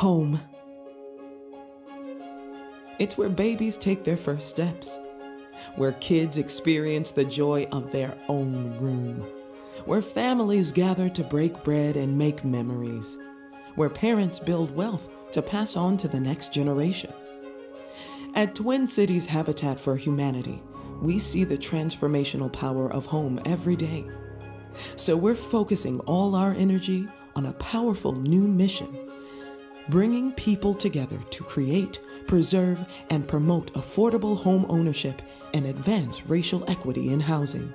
Home. It's where babies take their first steps, where kids experience the joy of their own room, where families gather to break bread and make memories, where parents build wealth to pass on to the next generation. At Twin Cities Habitat for Humanity, we see the transformational power of home every day. So we're focusing all our energy on a powerful new mission, bringing people together to create, preserve, and promote affordable home ownership and advance racial equity in housing.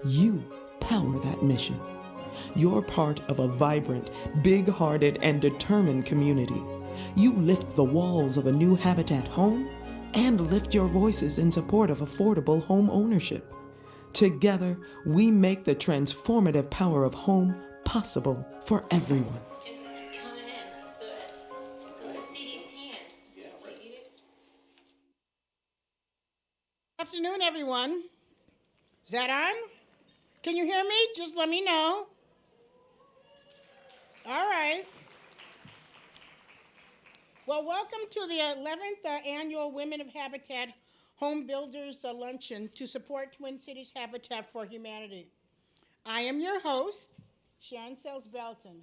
You power that mission. You're part of a vibrant, big-hearted, and determined community. You lift the walls of a new Habitat home and lift your voices in support of affordable home ownership. Together, we make the transformative power of home possible for everyone. Coming in, that's good. So let's see these cans. Yeah, right. Eat it. Afternoon, everyone. Is that on? Can you hear me? Just let me know. All right. Well, welcome to the 11th annual Women of Habitat Home Builders Luncheon to support Twin Cities Habitat for Humanity. I am your host, Shan Sells-Belton.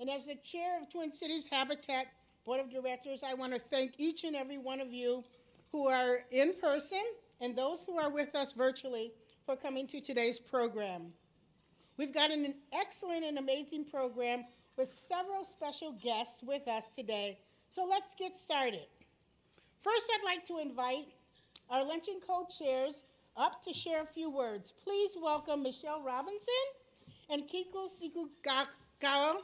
And as the chair of Twin Cities Habitat Board of Directors, I want to thank each and every one of you who are in person and those who are with us virtually for coming to today's program. We've got an excellent and amazing program with several special guests with us today. So let's get started. First, I'd like to invite our luncheon co-chairs up to share a few words. Please welcome Michelle Robinson and Kiko Sikugao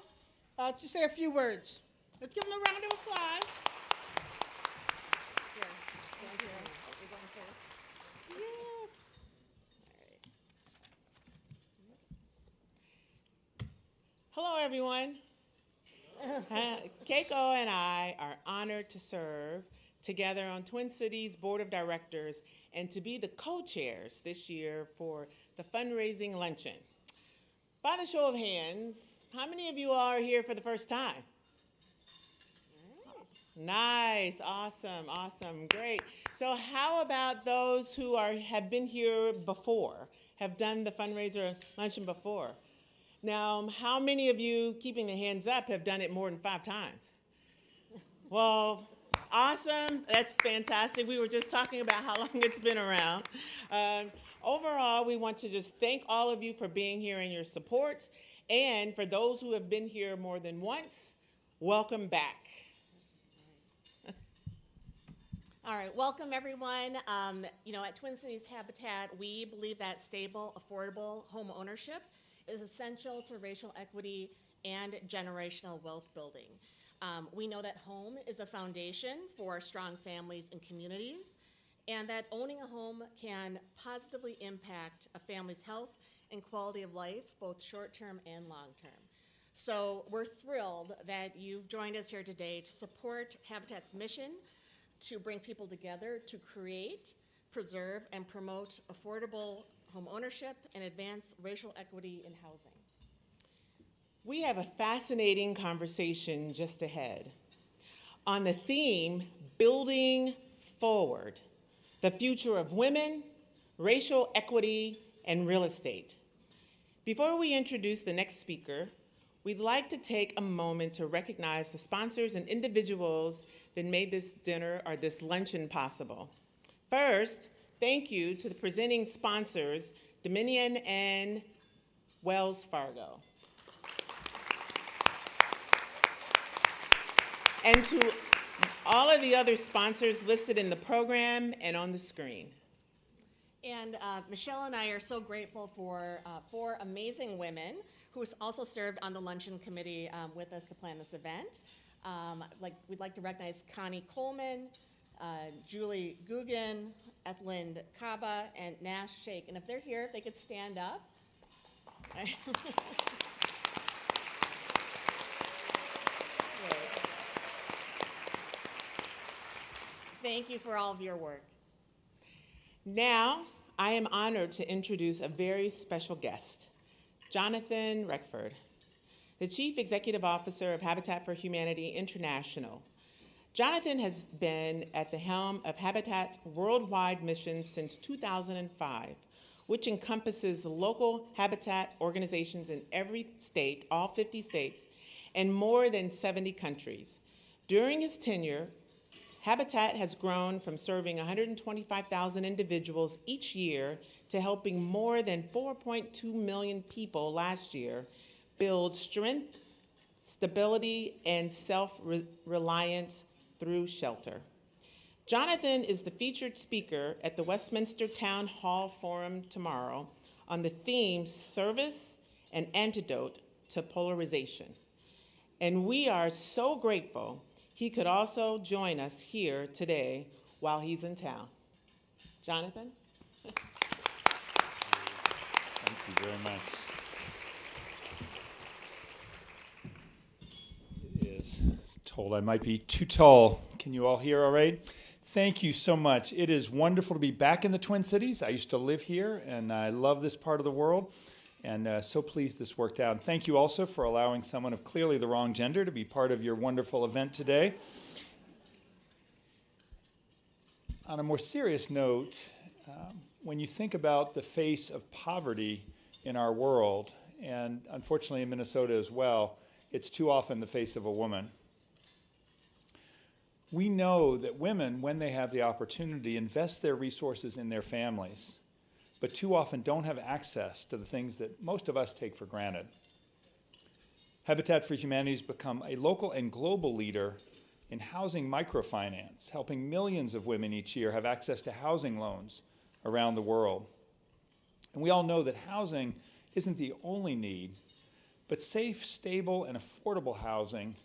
to say a few words. Let's give them a round of applause. Here, stand here. We're going first. Yes. All right. Hello, everyone. Keiko and I are honored to serve together on Twin Cities Board of Directors and to be the co-chairs this year for the fundraising luncheon. By the show of hands, how many of you all are here for the first time? Nice, awesome, great. So how about those who have been here before, have done the fundraiser luncheon before? Now, how many of you, keeping the hands up, have done it more than 5 times? Well, awesome, that's fantastic. We were just talking about how long it's been around. Overall, we want to just thank all of you for being here and your support. And for those who have been here more than once, welcome back. All right, welcome everyone. At Twin Cities Habitat, we believe that stable, affordable home ownership is essential to racial equity and generational wealth building. We know that home is a foundation for strong families and communities, and that owning a home can positively impact a family's health and quality of life, both short-term and long-term. So we're thrilled that you've joined us here today to support Habitat's mission to bring people together to create, preserve, and promote affordable home ownership and advance racial equity in housing. We have a fascinating conversation just ahead on the theme, Building Forward, the future of women, racial equity, and real estate. Before we introduce the next speaker, we'd like to take a moment to recognize the sponsors and individuals that made this dinner or this luncheon possible. First, thank you to the presenting sponsors, Dominion and Wells Fargo. And to all of the other sponsors listed in the program and on the screen. And Michelle and I are so grateful for 4 amazing women who also served on the luncheon committee with us to plan this event. We'd like to recognize Connie Coleman, Julie Guggen, Ethelind Kaba, and Nash Sheikh. And if they're here, if they could stand up. Thank you for all of your work. Now, I am honored to introduce a very special guest, Jonathan Reckford. the Chief Executive Officer of Habitat for Humanity International. Jonathan has been at the helm of Habitat's worldwide mission since 2005, which encompasses local habitat organizations in every state, all 50 states, and more than 70 countries. During his tenure, Habitat has grown from serving 125,000 individuals each year to helping more than 4.2 million people last year build strength, stability, and self-reliance through shelter. Jonathan is the featured speaker at the Westminster Town Hall Forum tomorrow on the theme Service and Antidote to Polarization. And we are so grateful he could also join us here today while he's in town. Jonathan? Thank you very much. It is told I might be too tall. Can you all hear all right? Thank you so much. It is wonderful to be back in the Twin Cities. I used to live here, and I love this part of the world, and so pleased this worked out. And thank you also for allowing someone of clearly the wrong gender to be part of your wonderful event today. On a more serious note, when you think about the face of poverty in our world, and unfortunately in Minnesota as well, it's too often the face of a woman. We know that women, when they have the opportunity, invest their resources in their families, but too often don't have access to the things that most of us take for granted. Habitat for Humanity has become a local and global leader in housing microfinance, helping millions of women each year have access to housing loans around the world. And we all know that housing isn't the only need, but safe, stable, and affordable housing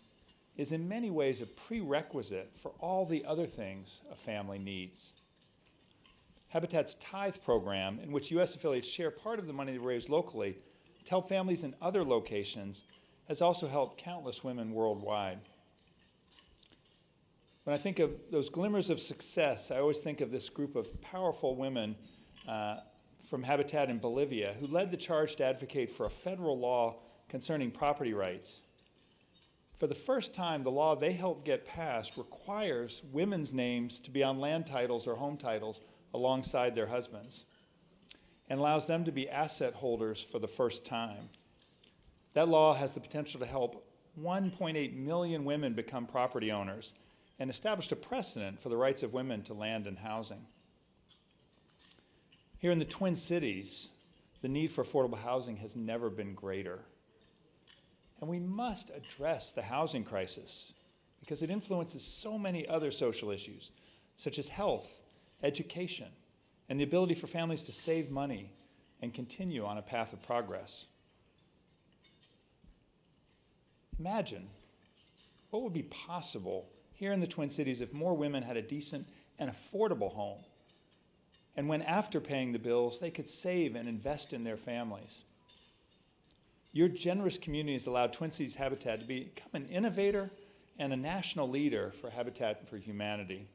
is in many ways a prerequisite for all the other things a family needs. Habitat's Tithe program, in which U.S. affiliates share part of the money they raise locally to help families in other locations, has also helped countless women worldwide. When I think of those glimmers of success, I always think of this group of powerful women from Habitat in Bolivia who led the charge to advocate for a federal law concerning property rights. For the first time, the law they helped get passed requires women's names to be on land titles or home titles alongside their husbands, and allows them to be asset holders for the first time. That law has the potential to help 1.8 million women become property owners and established a precedent for the rights of women to land and housing. Here in the Twin Cities, the need for affordable housing has never been greater. And we must address the housing crisis because it influences so many other social issues, such as health, education, and the ability for families to save money and continue on a path of progress. Imagine what would be possible here in the Twin Cities if more women had a decent and affordable home, and when after paying the bills, they could save and invest in their families. Your generous community has allowed Twin Cities Habitat to become an innovator and a national leader for Habitat for Humanity.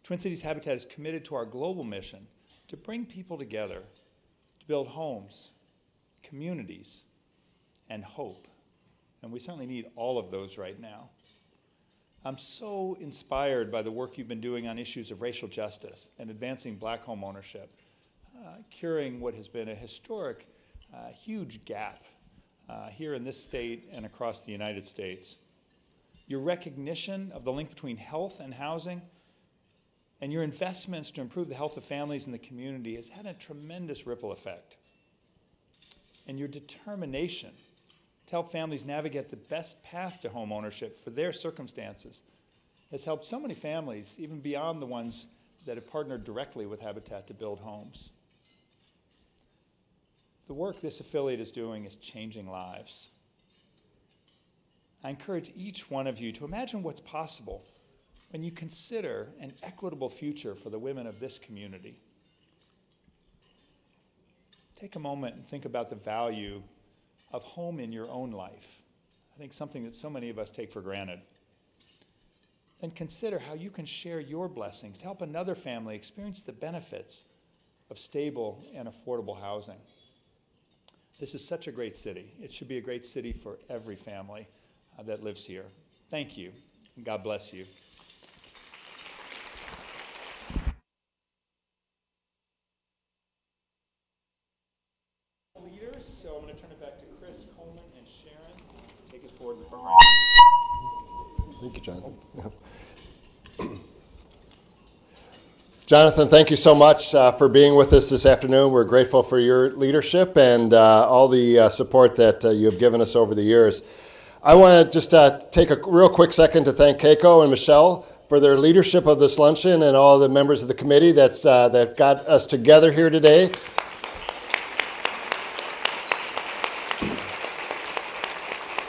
Twin Cities Habitat is committed to our global mission to bring people together, to build homes, communities, and hope. And we certainly need all of those right now. I'm so inspired by the work you've been doing on issues of racial justice and advancing black home ownership, curing what has been a historic huge gap here in this state and across the United States. Your recognition of the link between health and housing and your investments to improve the health of families in the community has had a tremendous ripple effect. And your determination to help families navigate the best path to home ownership for their circumstances has helped so many families, even beyond the ones that have partnered directly with Habitat to build homes. The work this affiliate is doing is changing lives. I encourage each one of you to imagine what's possible when you consider an equitable future for the women of this community. Take a moment and think about the value of home in your own life. I think something that so many of us take for granted. Then consider how you can share your blessings to help another family experience the benefits of stable and affordable housing. This is such a great city. It should be a great city for every family that lives here. Thank you, and God bless you. Leaders, so I'm going to turn it back to Chris, Coleman, and Sharon to take us forward in the program. Thank you, Jonathan. Jonathan, thank you so much for being with us this afternoon. We're grateful for your leadership and all the support that you have given us over the years. I want to just take a real quick second to thank Keiko and Michelle for their leadership of this luncheon and all the members of the committee that got us together here today.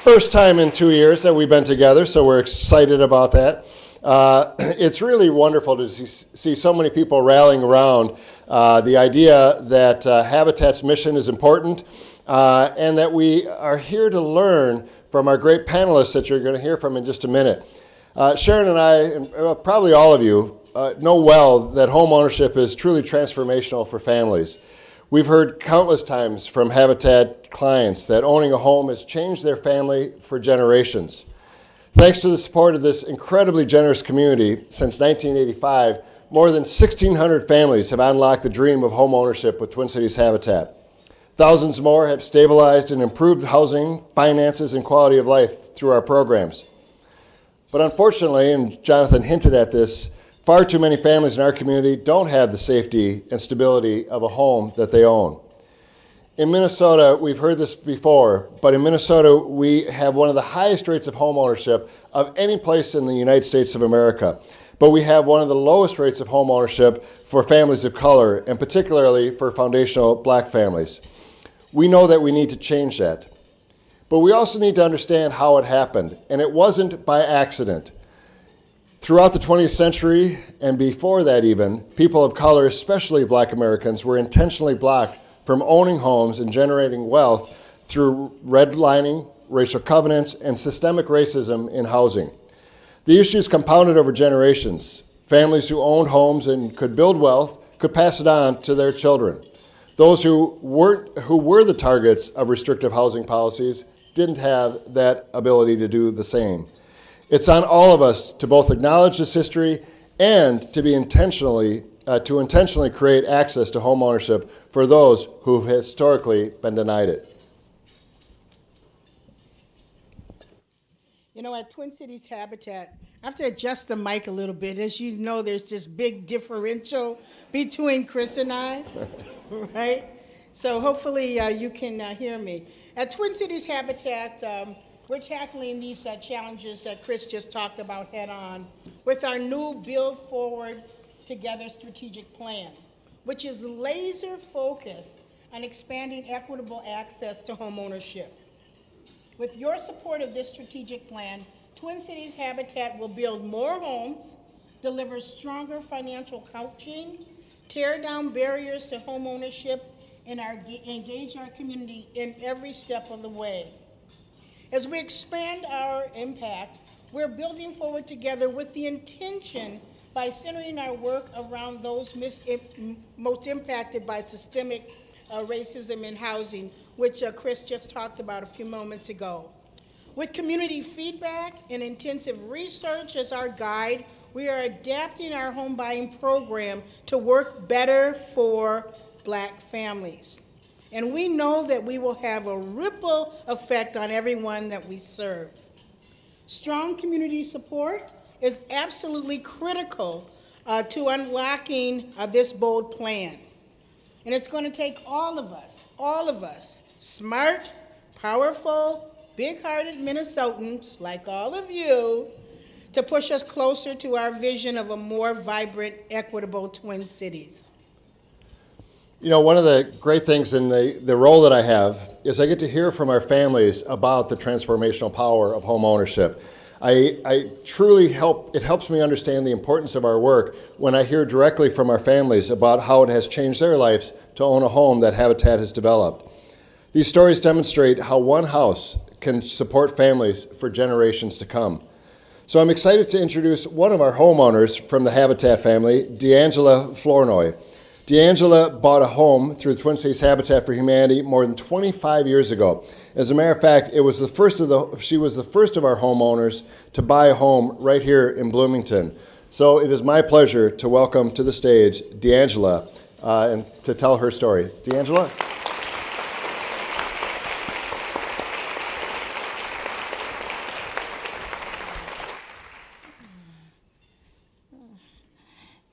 First time in 2 years that we've been together, so we're excited about that. It's really wonderful to see so many people rallying around the idea that Habitat's mission is important and that we are here to learn from our great panelists that you're going to hear from in just a minute. Sharon and I, and probably all of you, know well that home ownership is truly transformational for families. We've heard countless times from Habitat clients that owning a home has changed their family for generations. Thanks to the support of this incredibly generous community, since 1985, more than 1,600 families have unlocked the dream of home ownership with Twin Cities Habitat. Thousands more have stabilized and improved housing, finances, and quality of life through our programs. But unfortunately, and Jonathan hinted at this, far too many families in our community don't have the safety and stability of a home that they own. In Minnesota, we've heard this before, but in Minnesota, we have one of the highest rates of home ownership of any place in the United States of America. But we have one of the lowest rates of home ownership for families of color, and particularly for foundational black families. We know that we need to change that. But we also need to understand how it happened, and it wasn't by accident. Throughout the 20th century, and before that even, people of color, especially black Americans, were intentionally blocked from owning homes and generating wealth through redlining, racial covenants, and systemic racism in housing. The issues compounded over generations. Families who owned homes and could build wealth could pass it on to their children. Those who were the targets of restrictive housing policies didn't have that ability to do the same. It's on all of us to both acknowledge this history and to intentionally create access to home ownership for those who've historically been denied it. You know, at Twin Cities Habitat, I have to adjust the mic a little bit. As you know, there's this big differential between Chris and I, right? So hopefully you can hear me. At Twin Cities Habitat, we're tackling these challenges that Chris just talked about head on with our new Build Forward Together strategic plan, which is laser focused on expanding equitable access to home ownership. With your support of this strategic plan, Twin Cities Habitat will build more homes, deliver stronger financial coaching, tear down barriers to home ownership, and engage our community in every step of the way. As we expand our impact, we're building forward together with the intention by centering our work around those most impacted by systemic racism in housing, which Chris just talked about a few moments ago. With community feedback and intensive research as our guide, we are adapting our home buying program to work better for Black families. And we know that we will have a ripple effect on everyone that we serve. Strong community support is absolutely critical to unlocking this bold plan. And it's going to take all of us, smart, powerful, big-hearted Minnesotans, like all of you, to push us closer to our vision of a more vibrant, equitable Twin Cities. You know, one of the great things in the role that I have is I get to hear from our families about the transformational power of home ownership. It helps me understand the importance of our work when I hear directly from our families about how it has changed their lives to own a home that Habitat has developed. These stories demonstrate how one house can support families for generations to come. So I'm excited to introduce one of our homeowners from the Habitat family, D'Angela Flournoy. D'Angela bought a home through Twin Cities Habitat for Humanity more than 25 years ago. As a matter of fact, she was the first of our homeowners to buy a home right here in Bloomington. So it is my pleasure to welcome to the stage D'Angela and to tell her story. D'Angela?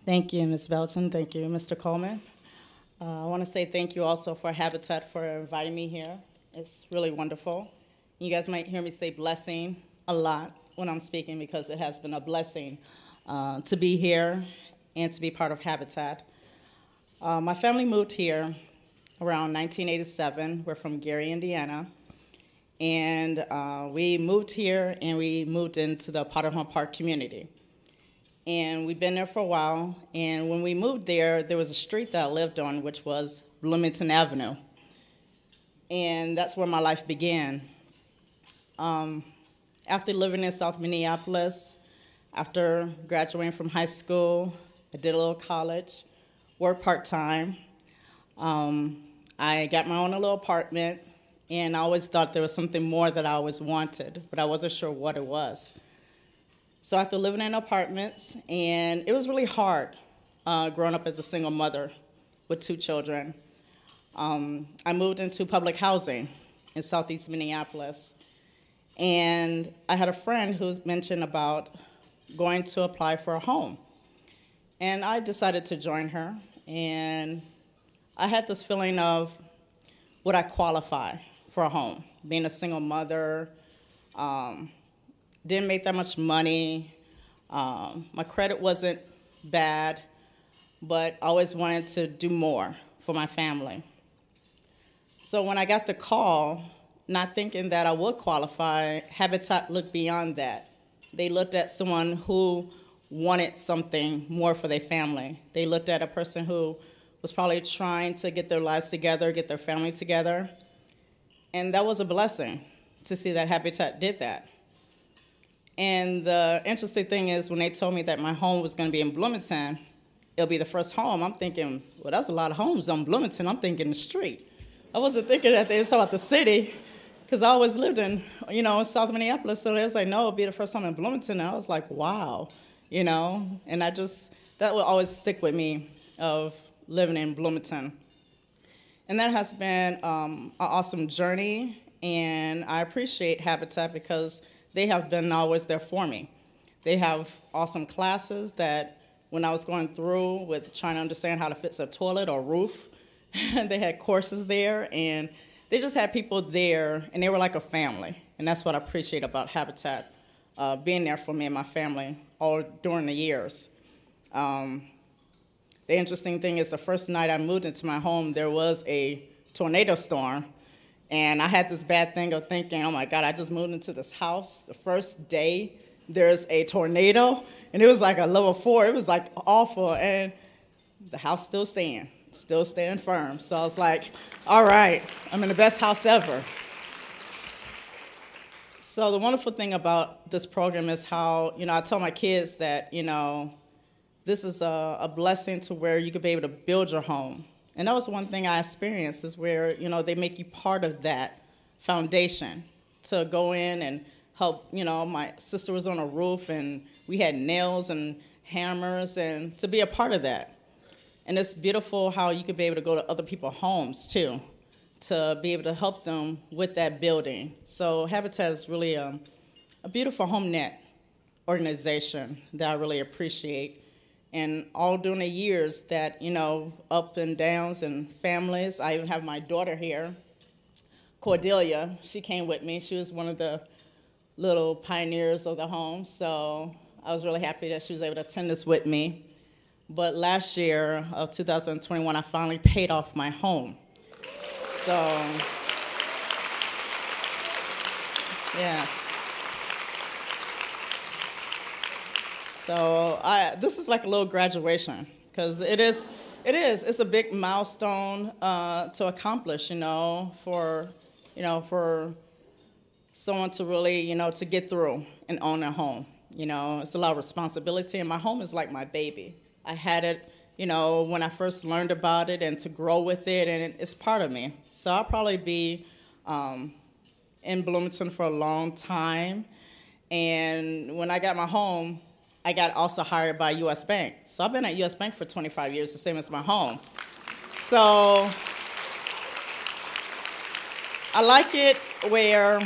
Thank you, Ms. Belton. Thank you, Mr. Coleman. I want to say thank you also for Habitat for inviting me here. It's really wonderful. You guys might hear me say blessing a lot when I'm speaking because it has been a blessing to be here and to be part of Habitat. My family moved here around 1987. We're from Gary, Indiana. And we moved here and we moved into the Potterhorn Park community. And we've been there for a while, and when we moved there, there was a street that I lived on, which was Bloomington Avenue. And that's where my life began. After living in South Minneapolis, after graduating from high school, I did a little college, worked part-time. I got my own little apartment, and I always thought there was something more that I always wanted, but I wasn't sure what it was. So after living in apartments, and it was really hard growing up as a single mother with 2 children. I moved into public housing in Southeast Minneapolis. And I had a friend who mentioned about going to apply for a home. And I decided to join her. And I had this feeling of, would I qualify for a home? Being a single mother, didn't make that much money. My credit wasn't bad, but I always wanted to do more for my family. So when I got the call, not thinking that I would qualify, Habitat looked beyond that. They looked at someone who wanted something more for their family. They looked at a person who was probably trying to get their lives together, get their family together. And that was a blessing to see that Habitat did that. And the interesting thing is when they told me that my home was going to be in Bloomington, it'll be the first home, I'm thinking, well, that's a lot of homes on Bloomington. I'm thinking the street. I wasn't thinking that they were talking about the city, because I always lived in, South Minneapolis. So they was like, no, it'll be the first home in Bloomington. And I was like, wow, and that will always stick with me of living in Bloomington. And that has been an awesome journey, and I appreciate Habitat because they have been always there for me. They have awesome classes that when I was going through with trying to understand how to fix a toilet or roof, they had courses there, and they just had people there, and they were like a family. And that's what I appreciate about Habitat, being there for me and my family all during the years. The interesting thing is the first night I moved into my home, there was a tornado storm. And I had this bad thing of thinking, oh my God, I just moved into this house. The first day, there's a tornado, and it was like a level 4. It was like awful, and the house still staying firm. So I was like, all right, I'm in the best house ever. So the wonderful thing about this program is how, I tell my kids that, this is a blessing to where you could be able to build your home. And that was one thing I experienced is where, they make you part of that foundation to go in and help. My sister was on a roof, and we had nails and hammers, and to be a part of that. And it's beautiful how you could be able to go to other people's homes, too, to be able to help them with that building. So Habitat is really a beautiful home net organization that I really appreciate. And all during the years that, up and downs and families. I even have my daughter here, Cordelia. She came with me. She was one of the little pioneers of the home. So I was really happy that she was able to attend this with me. But last year of 2021, I finally paid off my home. So, yes. So this is like a little graduation, because it's a big milestone to accomplish, for someone to really, to get through and own a home. It's a lot of responsibility, and my home is like my baby. I had it when I first learned about it and to grow with it, and it's part of me. So I'll probably be in Bloomington for a long time. And when I got my home, I got also hired by U.S. Bank. So I've been at U.S. Bank for 25 years, the same as my home. So I like it where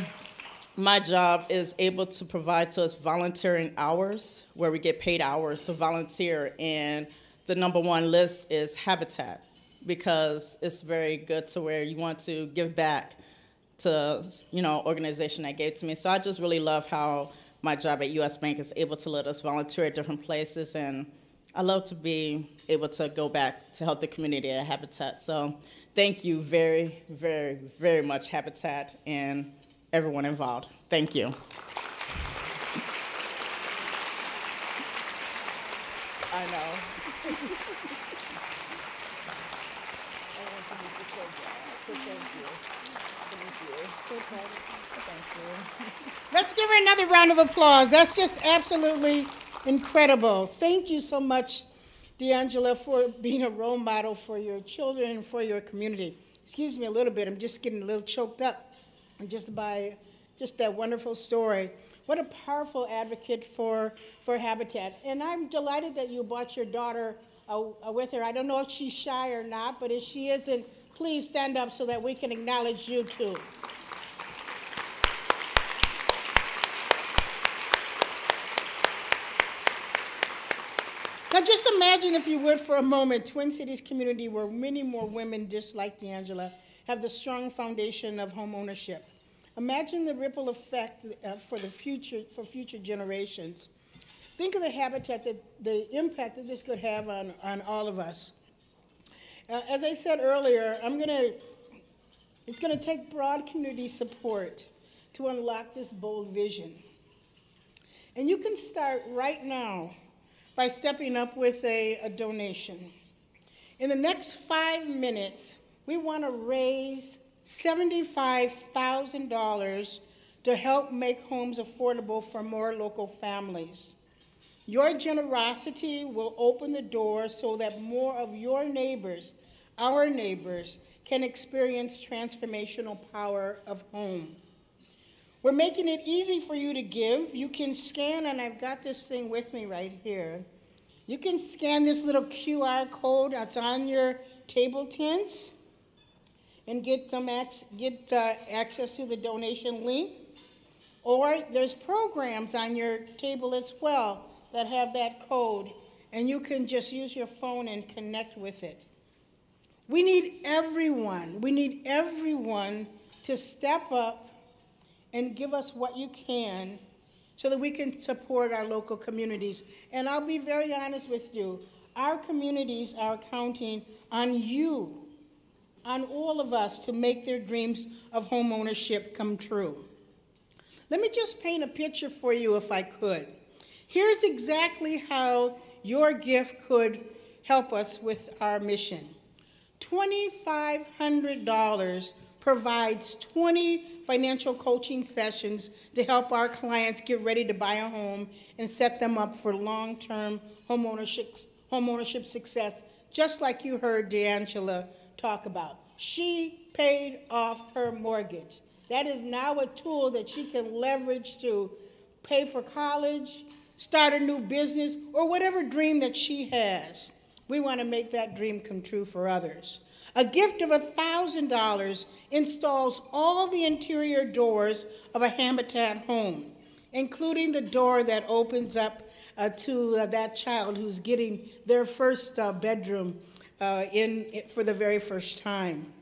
my job is able to provide to us volunteering hours, where we get paid hours to volunteer. And the number one list is Habitat, because it's very good to where you want to give back to, organization that gave to me. So I just really love how my job at U.S. Bank is able to let us volunteer at different places, and I love to be able to go back to help the community at Habitat. So thank you very, very, very much, Habitat, and everyone involved. Thank you. I know. Let's give her another round of applause. That's just absolutely incredible. Thank you so much, D'Angela, for being a role model for your children and for your community. Excuse me a little bit. I'm just getting a little choked up by just that wonderful story. What a powerful advocate for Habitat. And I'm delighted that you brought your daughter with her. I don't know if she's shy or not, but if she isn't, please stand up so that we can acknowledge you too. Now just imagine, if you would, for a moment, Twin Cities community where many more women just like D'Angela have the strong foundation of home ownership. Imagine the ripple effect for future generations. Think of the habitat, the impact that this could have on all of us. As I said earlier, it's gonna take broad community support to unlock this bold vision. And you can start right now by stepping up with a donation. In the next 5 minutes, we want to raise $75,000 to help make homes affordable for more local families. Your generosity will open the door so that more of your neighbors, our neighbors, can experience transformational power of home. We're making it easy for you to give. You can scan, and I've got this thing with me right here. You can scan this little QR code that's on your table tents and get access to the donation link. Or there's programs on your table as well that have that code, and you can just use your phone and connect with it. We need everyone to step up and give us what you can so that we can support our local communities. And I'll be very honest with you, our communities are counting on you, on all of us, to make their dreams of home ownership come true. Let me just paint a picture for you, if I could. Here's exactly how your gift could help us with our mission. $2,500 provides 20 financial coaching sessions to help our clients get ready to buy a home and set them up for long-term home ownership success, just like you heard D'Angela talk about. She paid off her mortgage. That is now a tool that she can leverage to pay for college, start a new business, or whatever dream that she has. We want to make that dream come true for others. A gift of $1,000 installs all the interior doors of a Habitat home, including the door that opens up to that child who's getting their first bedroom for the very first time.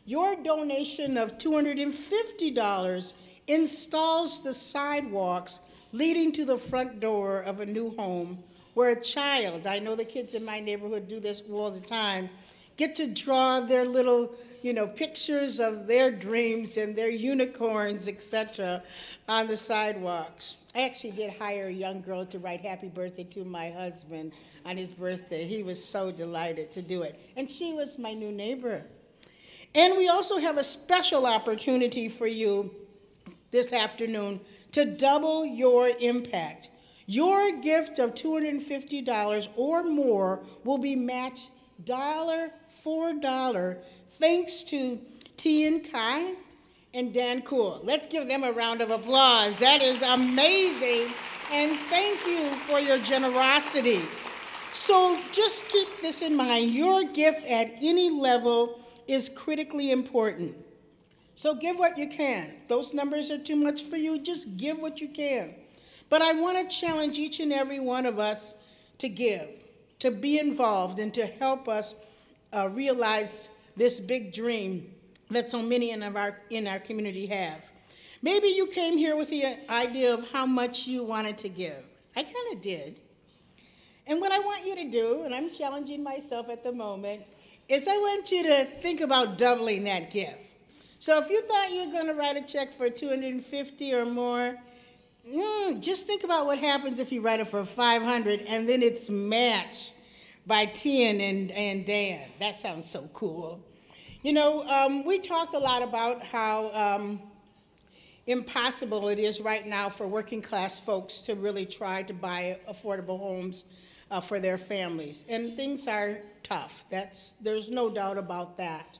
Your donation of $250 installs the sidewalks leading to the front door of a new home where a child, I know the kids in my neighborhood do this all the time, get to draw their little, pictures of their dreams and their unicorns, etc., on the sidewalks. I actually did hire a young girl to write happy birthday to my husband on his birthday. He was so delighted to do it. And she was my new neighbor. And we also have a special opportunity for you this afternoon to double your impact. Your gift of $250 or more will be matched dollar for dollar thanks to Tian Kai and Dan Cool. Let's give them a round of applause. That is amazing. And thank you for your generosity. So just keep this in mind. Your gift at any level is critically important. So give what you can. Those numbers are too much for you. Just give what you can. But I want to challenge each and every one of us to give, to be involved, and to help us realize this big dream that so many in our community have. Maybe you came here with the idea of how much you wanted to give. I kind of did. And what I want you to do, and I'm challenging myself at the moment, is I want you to think about doubling that gift. So if you thought you were going to write a check for $250 or more, just think about what happens if you write it for $500 and then it's matched by Tian and Dan. That sounds so cool. You know, we talked a lot about how impossible it is right now for working class folks to really try to buy affordable homes for their families. And things are tough. There's no doubt about that.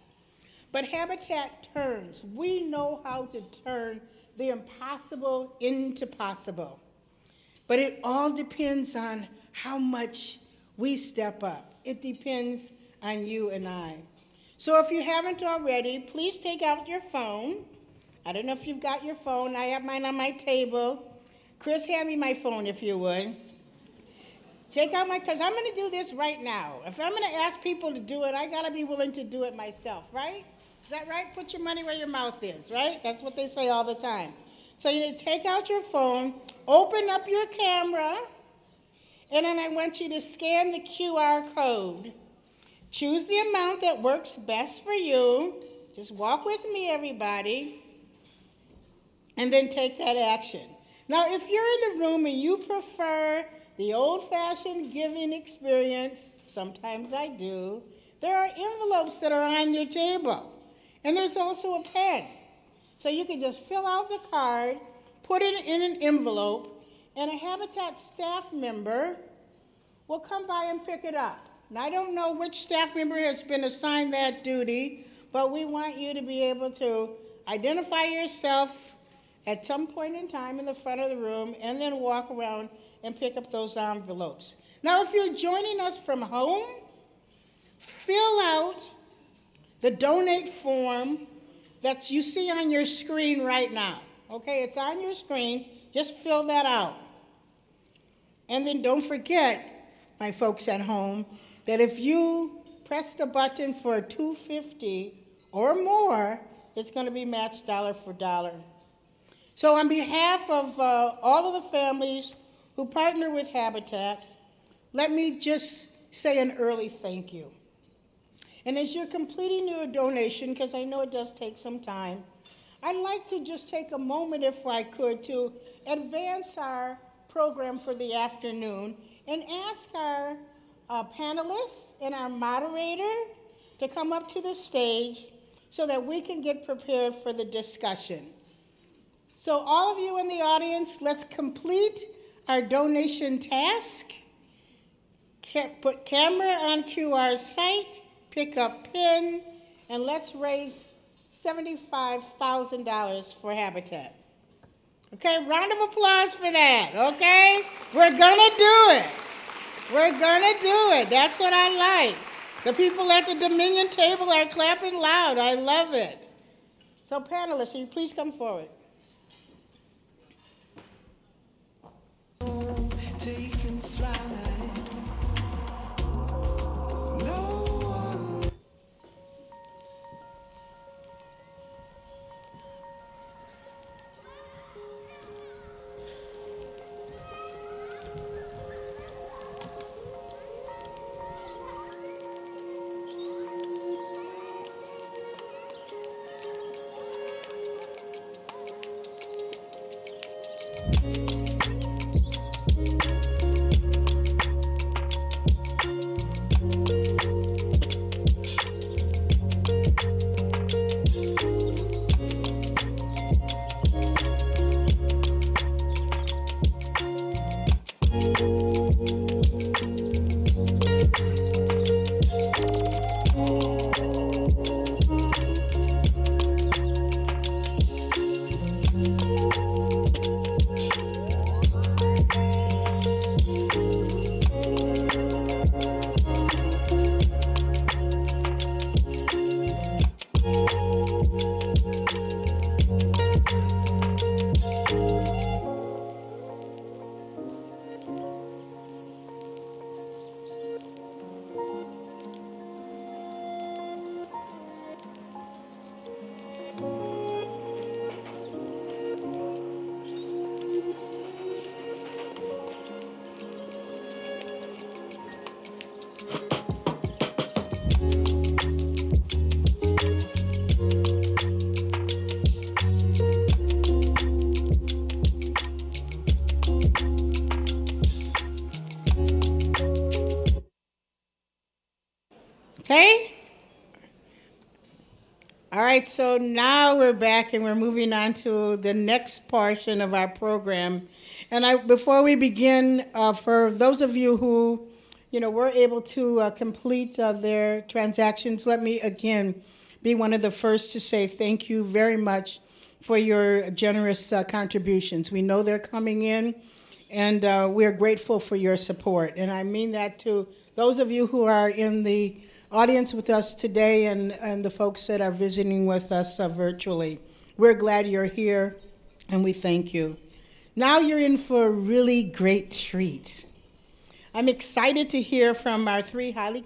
But Habitat turns. We know how to turn the impossible into possible. But it all depends on how much we step up. It depends on you and I. So if you haven't already, please take out your phone. I don't know if you've got your phone. I have mine on my table. Chris, hand me my phone if you would. Take out because I'm going to do this right now. If I'm going to ask people to do it, I got to be willing to do it myself, right? Is that right? Put your money where your mouth is, right? That's what they say all the time. So you need to take out your phone, open up your camera, and then I want you to scan the QR code. Choose the amount that works best for you. Just walk with me, everybody. And then take that action. Now, if you're in the room and you prefer the old-fashioned giving experience, sometimes I do, there are envelopes that are on your table. And there's also a pen. So you can just fill out the card, put it in an envelope, and a Habitat staff member will come by and pick it up. And I don't know which staff member has been assigned that duty, but we want you to be able to identify yourself at some point in time in the front of the room and then walk around and pick up those envelopes. Now, if you're joining us from home, fill out the donate form that you see on your screen right now. Okay, it's on your screen. Just fill that out. And then don't forget, my folks at home, that if you press the button for $250 or more, it's going to be matched dollar for dollar. So on behalf of all of the families who partner with Habitat, let me just say an early thank you. And as you're completing your donation, because I know it does take some time, I'd like to just take a moment, if I could, to advance our program for the afternoon and ask our panelists and our moderator to come up to the stage so that we can get prepared for the discussion. So all of you in the audience, let's complete our donation task. Put camera on QR site, pick up pin, and let's raise $75,000 for Habitat. Okay, round of applause for that, okay? We're gonna do it. We're gonna do it. That's what I like. The people at the Dominion table are clapping loud. I love it. So panelists, will you please come forward? Taking flight. All right, so now we're back and we're moving on to the next portion of our program. And before we begin, for those of you who, were able to complete their transactions, let me again be one of the first to say thank you very much for your generous contributions. We know they're coming in, and we're grateful for your support. And I mean that to those of you who are in the audience with us today and the folks that are visiting with us virtually. We're glad you're here, and we thank you. Now you're in for a really great treat. I'm excited to hear from our three highly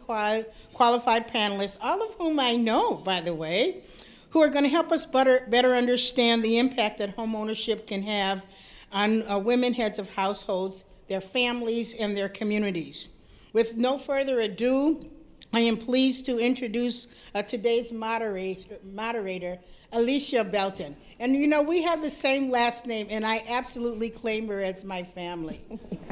qualified panelists, all of whom I know, by the way, who are going to help us better understand the impact that homeownership can have on women heads of households, their families, and their communities. With no further ado, I am pleased to introduce today's moderator, Alicia Belton. And we have the same last name, and I absolutely claim her as my family,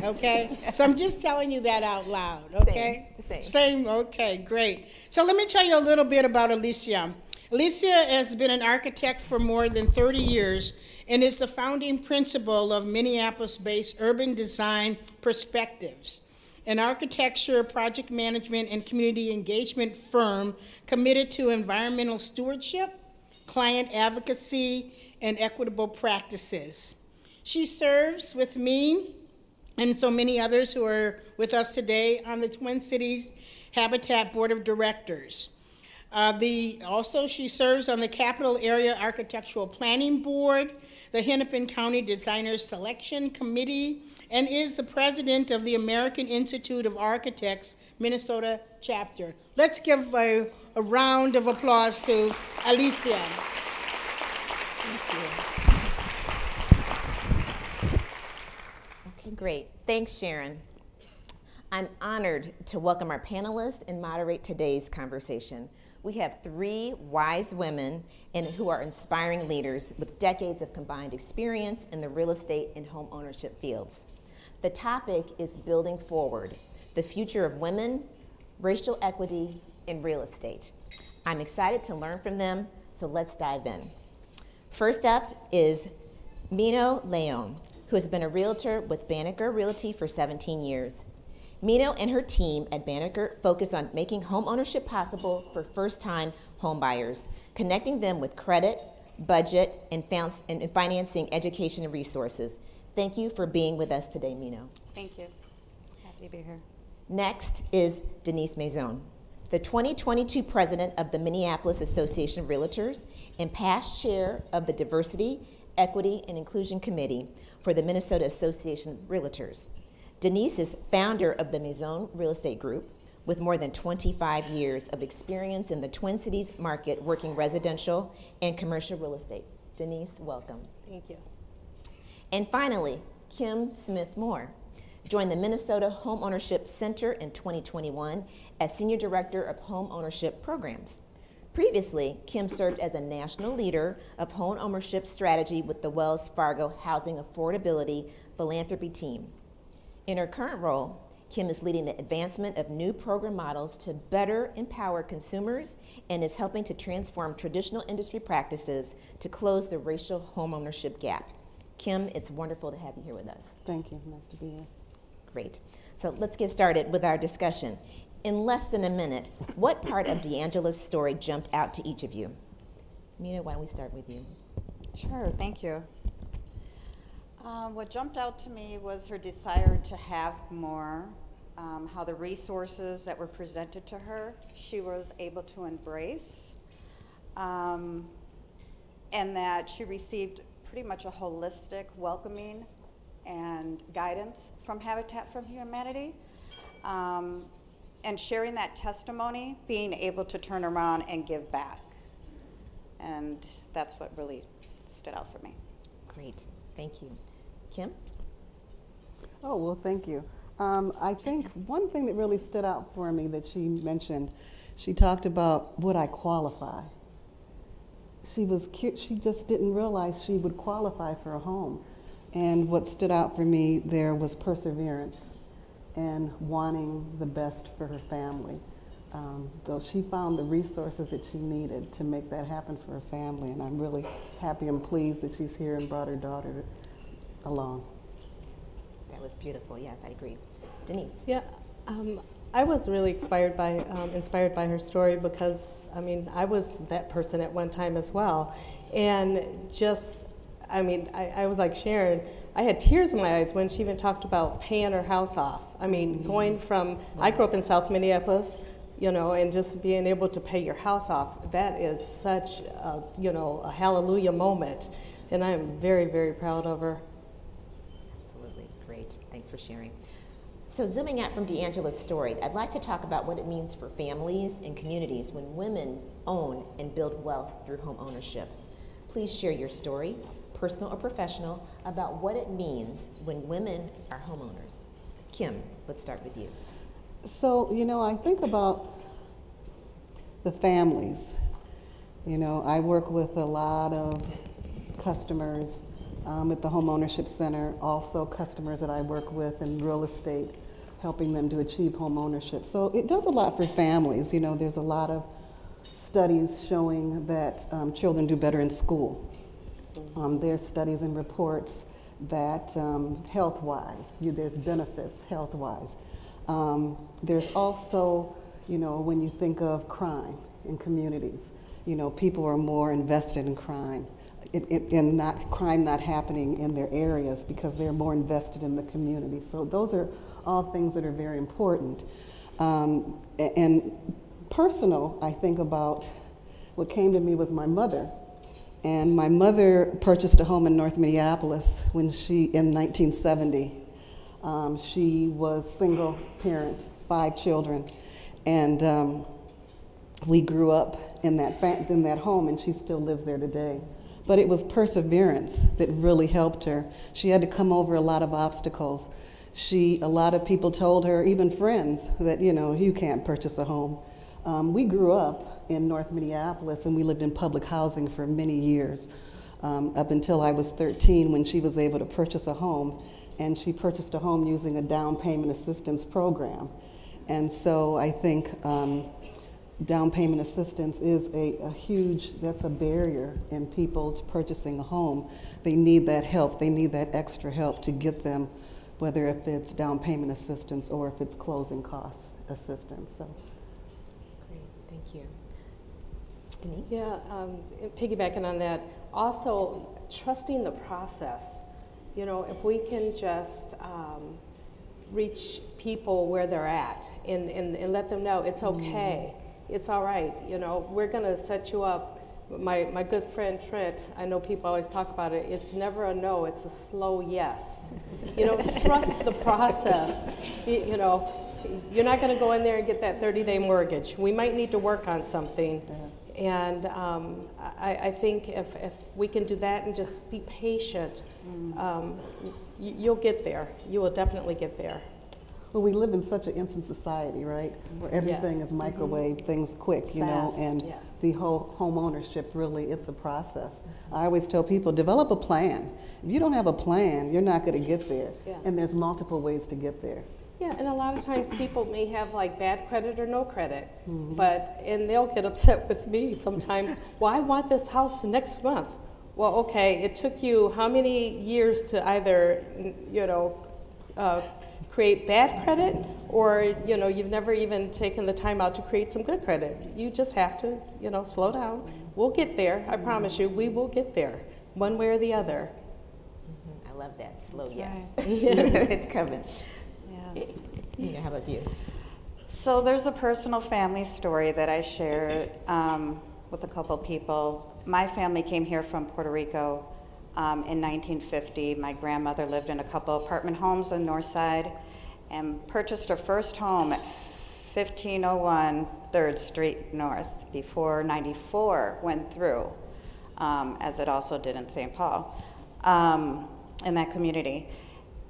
okay? So I'm just telling you that out loud, okay? Same, okay, great. So let me tell you a little bit about Alicia. Alicia has been an architect for more than 30 years and is the founding principal of Minneapolis-based Urban Design Perspectives, an architecture, project management, and community engagement firm committed to environmental stewardship, client advocacy, and equitable practices. She serves with me and so many others who are with us today on the Twin Cities Habitat Board of Directors. Also, she serves on the Capital Area Architectural Planning Board, the Hennepin County Designers Selection Committee, and is the president of the American Institute of Architects Minnesota chapter. Let's give a round of applause to Alicia. Thank you. Okay, great. Thanks, Sharon. I'm honored to welcome our panelists and moderate today's conversation. We have three wise women who are inspiring leaders with decades of combined experience in the real estate and home ownership fields. The topic is building forward, the future of women, racial equity, and real estate. I'm excited to learn from them, so let's dive in. First up is Mino Leon, who has been a realtor with Banneker Realty for 17 years. Mino and her team at Banneker focus on making home ownership possible for first-time home buyers, connecting them with credit, budget, and financing education and resources. Thank you for being with us today, Mino. Thank you. Happy to be here. Next is Denise Maison, the 2022 president of the Minneapolis Association of Realtors and past chair of the Diversity, Equity, and Inclusion Committee for the Minnesota Association of Realtors. Denise is founder of the Maison Real Estate Group with more than 25 years of experience in the Twin Cities market working residential and commercial real estate. Denise, welcome. Thank you. And finally, Kim Smith-Moore joined the Minnesota Home Ownership Center in 2021 as Senior Director of Home Ownership Programs. Previously, Kim served as a national leader of home ownership strategy with the Wells Fargo Housing Affordability Philanthropy Team. In her current role, Kim is leading the advancement of new program models to better empower consumers and is helping to transform traditional industry practices to close the racial homeownership gap. Kim, it's wonderful to have you here with us. Thank you. Nice to be here. Great. So let's get started with our discussion. In less than a minute, what part of D'Angela's story jumped out to each of you? Mina, why don't we start with you? Sure, thank you. What jumped out to me was her desire to have more, how the resources that were presented to her, she was able to embrace, and that she received pretty much a holistic welcoming and guidance from Habitat for Humanity. And sharing that testimony, being able to turn around and give back. And that's what really stood out for me. Great, thank you. Kim? Oh, well, thank you. I think one thing that really stood out for me that she mentioned, she talked about would I qualify? She just didn't realize she would qualify for a home. And what stood out for me there was perseverance and wanting the best for her family. Though she found the resources that she needed to make that happen for her family, and I'm really happy and pleased that she's here and brought her daughter along. That was beautiful. Yes, I agree. Denise. Yeah, I was really inspired by her story because, I mean, I was that person at one time as well. And just, I mean, I was like Sharon, I had tears in my eyes when she even talked about paying her house off. I mean, going from, I grew up in South Minneapolis, you know, and just being able to pay your house off, that is such a, you know, a hallelujah moment. And I am very, very proud of her. Absolutely. Great. Thanks for sharing. So zooming out from D'Angela's story, I'd like to talk about what it means for families and communities when women own and build wealth through home ownership. Please share your story, personal or professional, about what it means when women are homeowners. Kim, let's start with you. So, you know, I think about the families. You know, I work with a lot of customers at the Home Ownership Center, also customers that I work with in real estate, helping them to achieve home ownership. So it does a lot for families. You know, there's a lot of studies showing that children do better in school. There's studies and reports that health-wise, there's benefits health-wise. There's also, you know, when you think of crime in communities, you know, people are more invested in crime. Crime not happening in their areas because they're more invested in the community. So those are all things that are very important. And personal, I think about what came to me was my mother. And my mother purchased a home in North Minneapolis in 1970. She was single parent, 5 children, and we grew up in that home, and she still lives there today. But it was perseverance that really helped her. She had to come over a lot of obstacles. A lot of people told her, even friends, that, you know, you can't purchase a home. We grew up in North Minneapolis, and we lived in public housing for many years, up until I was 13 when she was able to purchase a home. And she purchased a home using a down payment assistance program. And so I think down payment assistance is that's a barrier in people to purchasing a home. They need that help. They need that extra help to get them, whether if it's down payment assistance or if it's closing cost assistance. So. Great, thank you. Denise? Yeah, piggybacking on that, also trusting the process. You know, if we can just reach people where they're at and let them know it's okay, it's all right, you know, we're gonna set you up. My good friend Trent, I know people always talk about it, it's never a no, it's a slow yes. You know, trust the process. You know, you're not gonna go in there and get that 30-day mortgage. We might need to work on something. And I think if we can do that and just be patient, you'll get there. You will definitely get there. Well, we live in such an instant society, right? Where everything is microwave, things quick, you know, and the whole home ownership, really, it's a process. I always tell people, develop a plan. If you don't have a plan, you're not going to get there. And there's multiple ways to get there. Yeah, and a lot of times people may have like bad credit or no credit, and they'll get upset with me sometimes. Well, I want this house next month. Well, okay, it took you how many years to either, you know, create bad credit, or, you know, you've never even taken the time out to create some good credit. You just have to, you know, slow down. We'll get there. I promise you, we will get there, one way or the other. I love that, slow That's yes. right. It's coming. Yes. Nina, how about you? So there's a personal family story that I shared with a couple people. My family came here from Puerto Rico in 1950. My grandmother lived in a couple apartment homes on the north side and purchased her first home at 1501 3rd Street North before 94 went through, as it also did in St. Paul, in that community.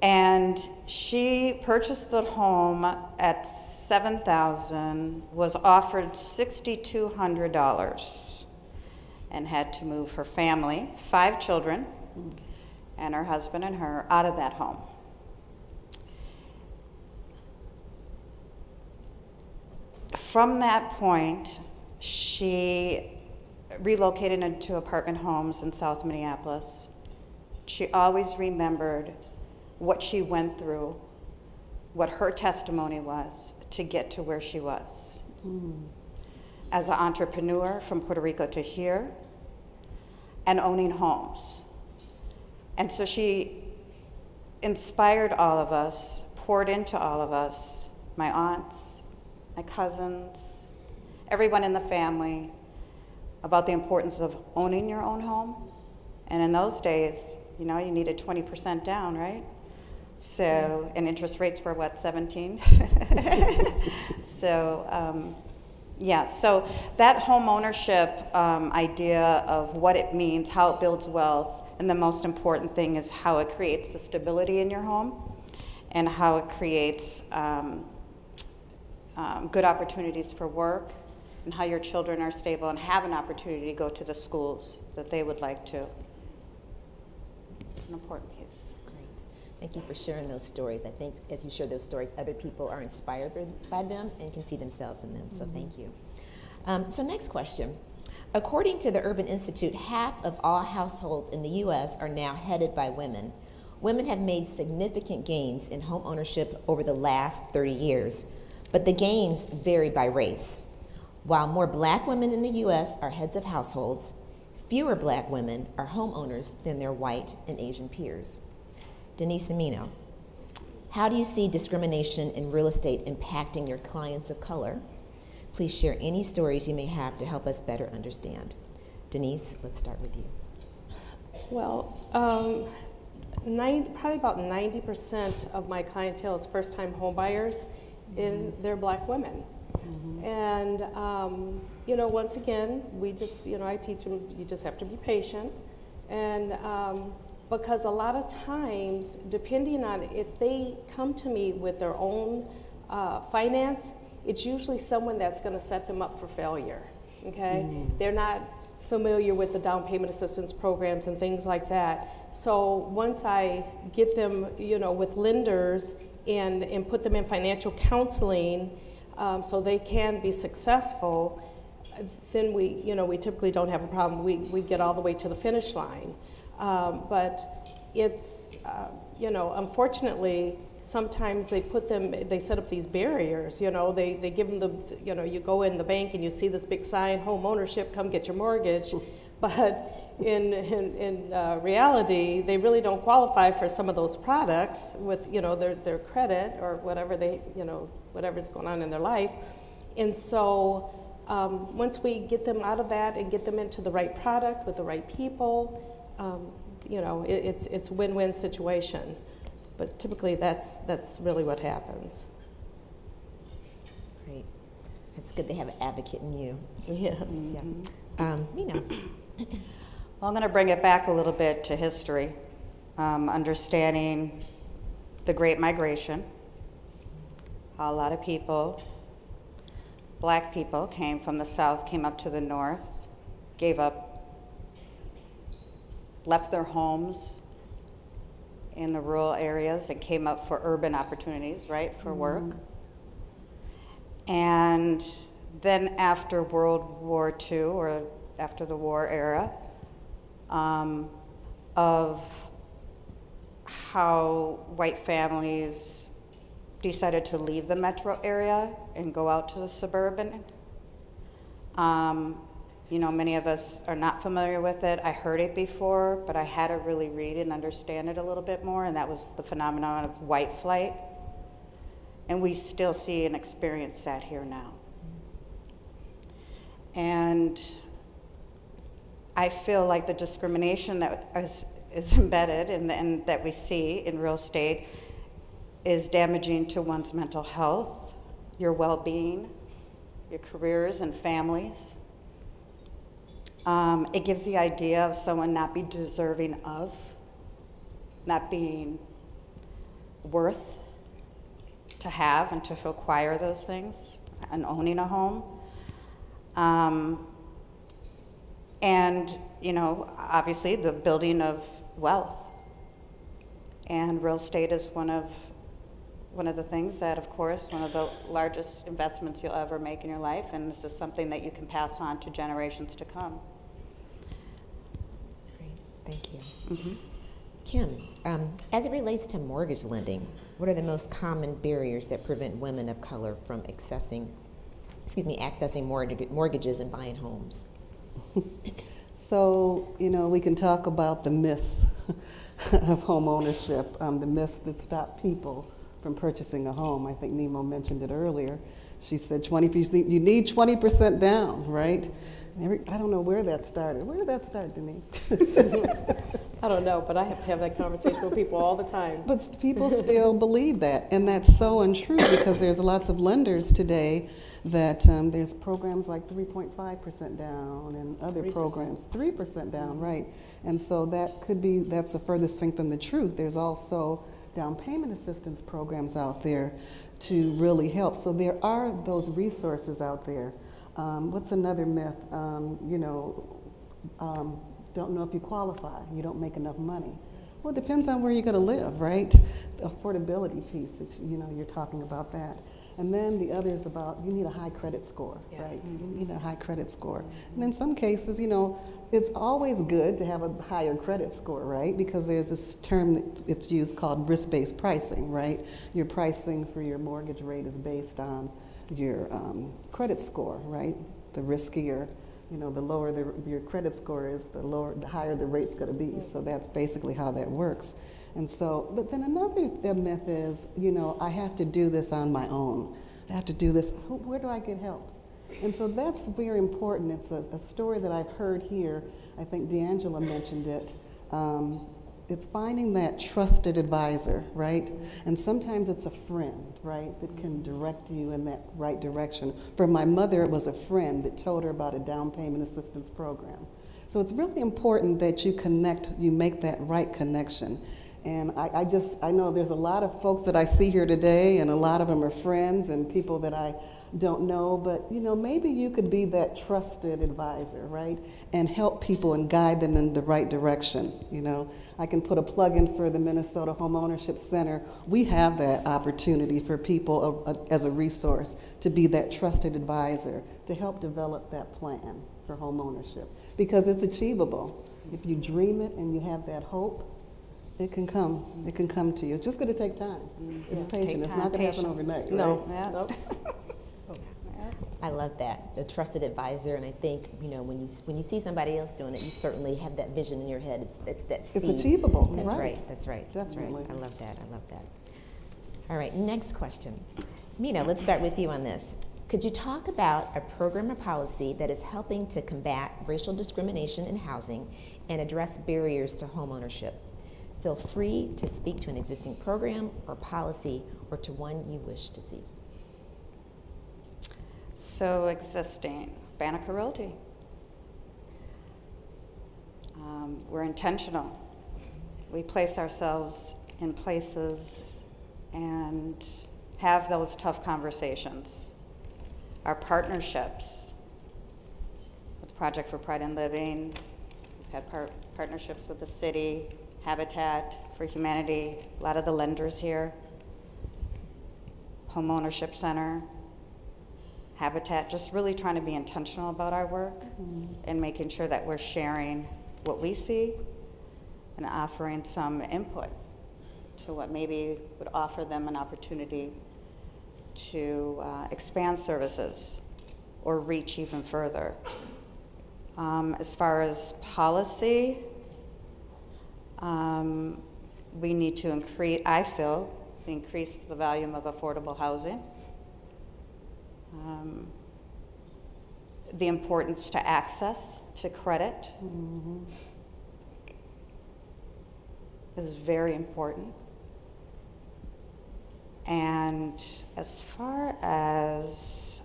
And she purchased the home at $7,000, was offered $6,200, and had to move her family, 5 children, and her husband and her out of that home. From that point, she relocated into apartment homes in South Minneapolis. She always remembered what she went through, what her testimony was to get to where she was. As an entrepreneur from Puerto Rico to here, and owning homes. And so she inspired all of us, poured into all of us, my aunts, my cousins, everyone in the family, about the importance of owning your own home. And in those days, you know, you needed 20% down, right? So, and interest rates were what, 17? So, yeah, so that home ownership idea of what it means, how it builds wealth, and the most important thing is how it creates the stability in your home and how it creates good opportunities for work and how your children are stable and have an opportunity to go to the schools that they would like to. It's an important piece. Great. Thank you for sharing those stories. I think as you share those stories, other people are inspired by them and can see themselves in them. So thank you. So next question. According to the Urban Institute, half of all households in the U.S. are now headed by women. Women have made significant gains in home ownership over the last 30 years, but the gains vary by race. While more black women in the U.S. are heads of households, fewer black women are homeowners than their white and Asian peers. Denise Amino, how do you see discrimination in real estate impacting your clients of color? Please share any stories you may have to help us better understand. Denise, let's start with you. Well, probably about 90% of my clientele is first-time homebuyers, and they're black women. And, you know, once again, we just, you know, I teach them, you just have to be patient. And because a lot of times, depending on if they come to me with their own finance, it's usually someone that's going to set them up for failure, okay? They're not familiar with the down payment assistance programs and things like that. So once I get them, you know, with lenders and put them in financial counseling so they can be successful, then we, you know, we typically don't have a problem. We get all the way to the finish line. But it's, you know, unfortunately, sometimes they set up these barriers, you know, they give them you know, you go in the bank and you see this big sign, home ownership, come get your mortgage. But in reality, they really don't qualify for some of those products with, you know, their credit or whatever you know, whatever's going on in their life. And so once we get them out of that and get them into the right product with the right people, you know, it's a win-win situation. But typically, that's really what happens. Great. It's good they have an advocate in you. Yes. Yeah. Mina. Well, I'm going to bring it back a little bit to history, understanding the Great Migration. A lot of people, black people, came from the South, came up to the North, left their homes in the rural areas and came up for urban opportunities, right, for work. And then after World War II, or after the war era, of how white families decided to leave the metro area and go out to the suburban. You know, many of us are not familiar with it. I heard it before, but I had to really read and understand it a little bit more, and that was the phenomenon of white flight. And we still see and experience that here now. And I feel like the discrimination that is embedded and that we see in real estate is damaging to one's mental health, your well-being, your careers and families. It gives the idea of someone not being deserving of, not being worth to have and to acquire those things and owning a home. And, you know, obviously the building of wealth. And real estate is one of one of the things that, of course, one of the largest investments you'll ever make in your life, and this is something that you can pass on to generations to come. Great, thank you. Kim, as it relates to mortgage lending, what are the most common barriers that prevent women of color from accessing mortgages and buying homes? So, we can talk about the myths of home ownership, the myths that stop people from purchasing a home. I think Nemo mentioned it earlier. She said you need 20% down, right? I don't know where that started. Where did that start, Denise? I don't know, but I have to have that conversation with people all the time. But people still believe that, and that's so untrue because there's lots of lenders today that there's programs like 3.5% down and other 3%. programs 3% down, right? And so that's the furthest thing from the truth. There's also down payment assistance programs out there to really help. So there are those resources out there. What's another myth? Don't know if you qualify. You don't make enough money. Well, it depends on where you're going to live, right? The affordability piece that you're talking about that. And then the other is about you need a high credit score, Yes. right? You need a high credit score. And in some cases, it's always good to have a higher credit score, right? Because there's this term that it's used called risk-based pricing, right? Your pricing for your mortgage rate is based on your credit score, right? The riskier, the lower your credit score is, the higher the rate's going to be. So that's basically how that works. And so, but then another myth is, I have to do this on my own. I have to do this. Where do I get help? And so that's very important. It's a story that I've heard here. I think D'Angela mentioned it. It's finding that trusted advisor, right? And sometimes it's a friend, right, that can direct you in that right direction. For my mother, it was a friend that told her about a down payment assistance program. So it's really important that you make that right connection. And I know there's a lot of folks that I see here today, and a lot of them are friends and people that I don't know, but maybe you could be that trusted advisor, right? And help people and guide them in the right direction. I can put a plug in for the Minnesota Home Ownership Center. We have that opportunity for people as a resource to be that trusted advisor to help develop that plan for home ownership, because it's achievable. If you dream it and you have that hope, it can come. It can come to you. It's just going to take time. It's patient. It's not going to happen overnight. No, Yeah. nope. I love that, the trusted advisor, and I think when you see somebody else doing it, you certainly have that vision in your head. It's that seed. It's achievable. That's right. right. That's right. Definitely. I love that. All right, next question. Mina, let's start with you on this. Could you talk about a program or policy that is helping to combat racial discrimination in housing and address barriers to home ownership? Feel free to speak to an existing program or policy or to one you wish to see. So existing, Banneker Realty. We're intentional. We place ourselves in places and have those tough conversations. Our partnerships with Project for Pride in Living, we've had partnerships with the city, Habitat for Humanity, a lot of the lenders here, Home Ownership Center, Habitat, just really trying to be intentional about our work and making sure that we're sharing what we see and offering some input to what maybe would offer them an opportunity to expand services or reach even further. As far as policy, we need to increase the volume of affordable housing. The importance to access to credit is very important. And as far as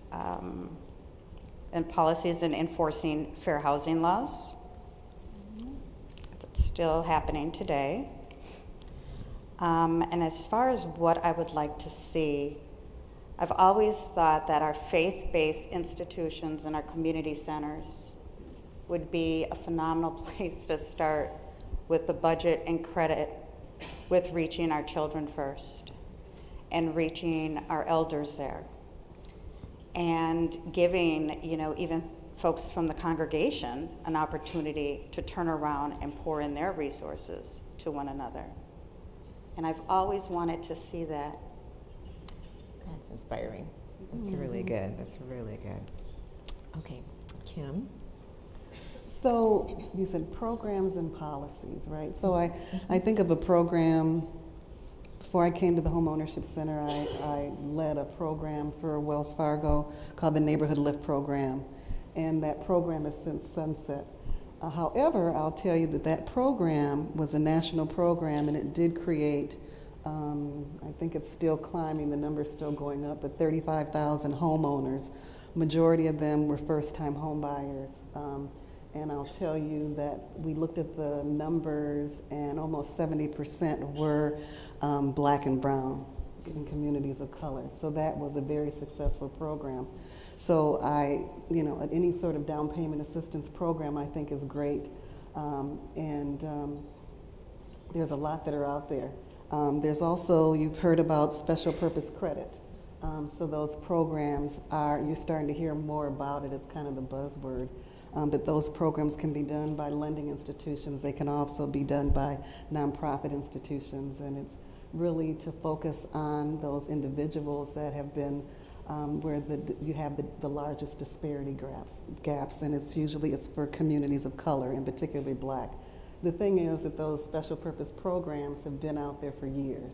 and policies and enforcing fair housing laws, it's still happening today. And as far as what I would like to see, I've always thought that our faith-based institutions and our community centers would be a phenomenal place to start with the budget and credit with reaching our children first and reaching our elders there. And giving, even folks from the congregation an opportunity to turn around and pour in their resources to one another. And I've always wanted to see that. That's inspiring. That's really good. That's really good. Okay, Kim. So you said programs and policies, right? So I think of a program. Before I came to the Home Ownership Center, I led a program for Wells Fargo called the Neighborhood Lift Program, and that program has since sunset. However, I'll tell you that program was a national program, and it did create, I think it's still climbing, the number's still going up, but 35,000 homeowners. Majority of them were first-time home buyers. And I'll tell you that we looked at the numbers, and almost 70% were Black and brown in communities of color. So that was a very successful program. So any sort of down payment assistance program I think is great. There's a lot that are out there. There's also, you've heard about special purpose credit. So those programs you're starting to hear more about it. It's kind of the buzzword. But those programs can be done by lending institutions. They can also be done by nonprofit institutions. And it's really to focus on those individuals that have been where you have the largest disparity gaps. And it's for communities of color, and particularly Black. The thing is that those special purpose programs have been out there for years,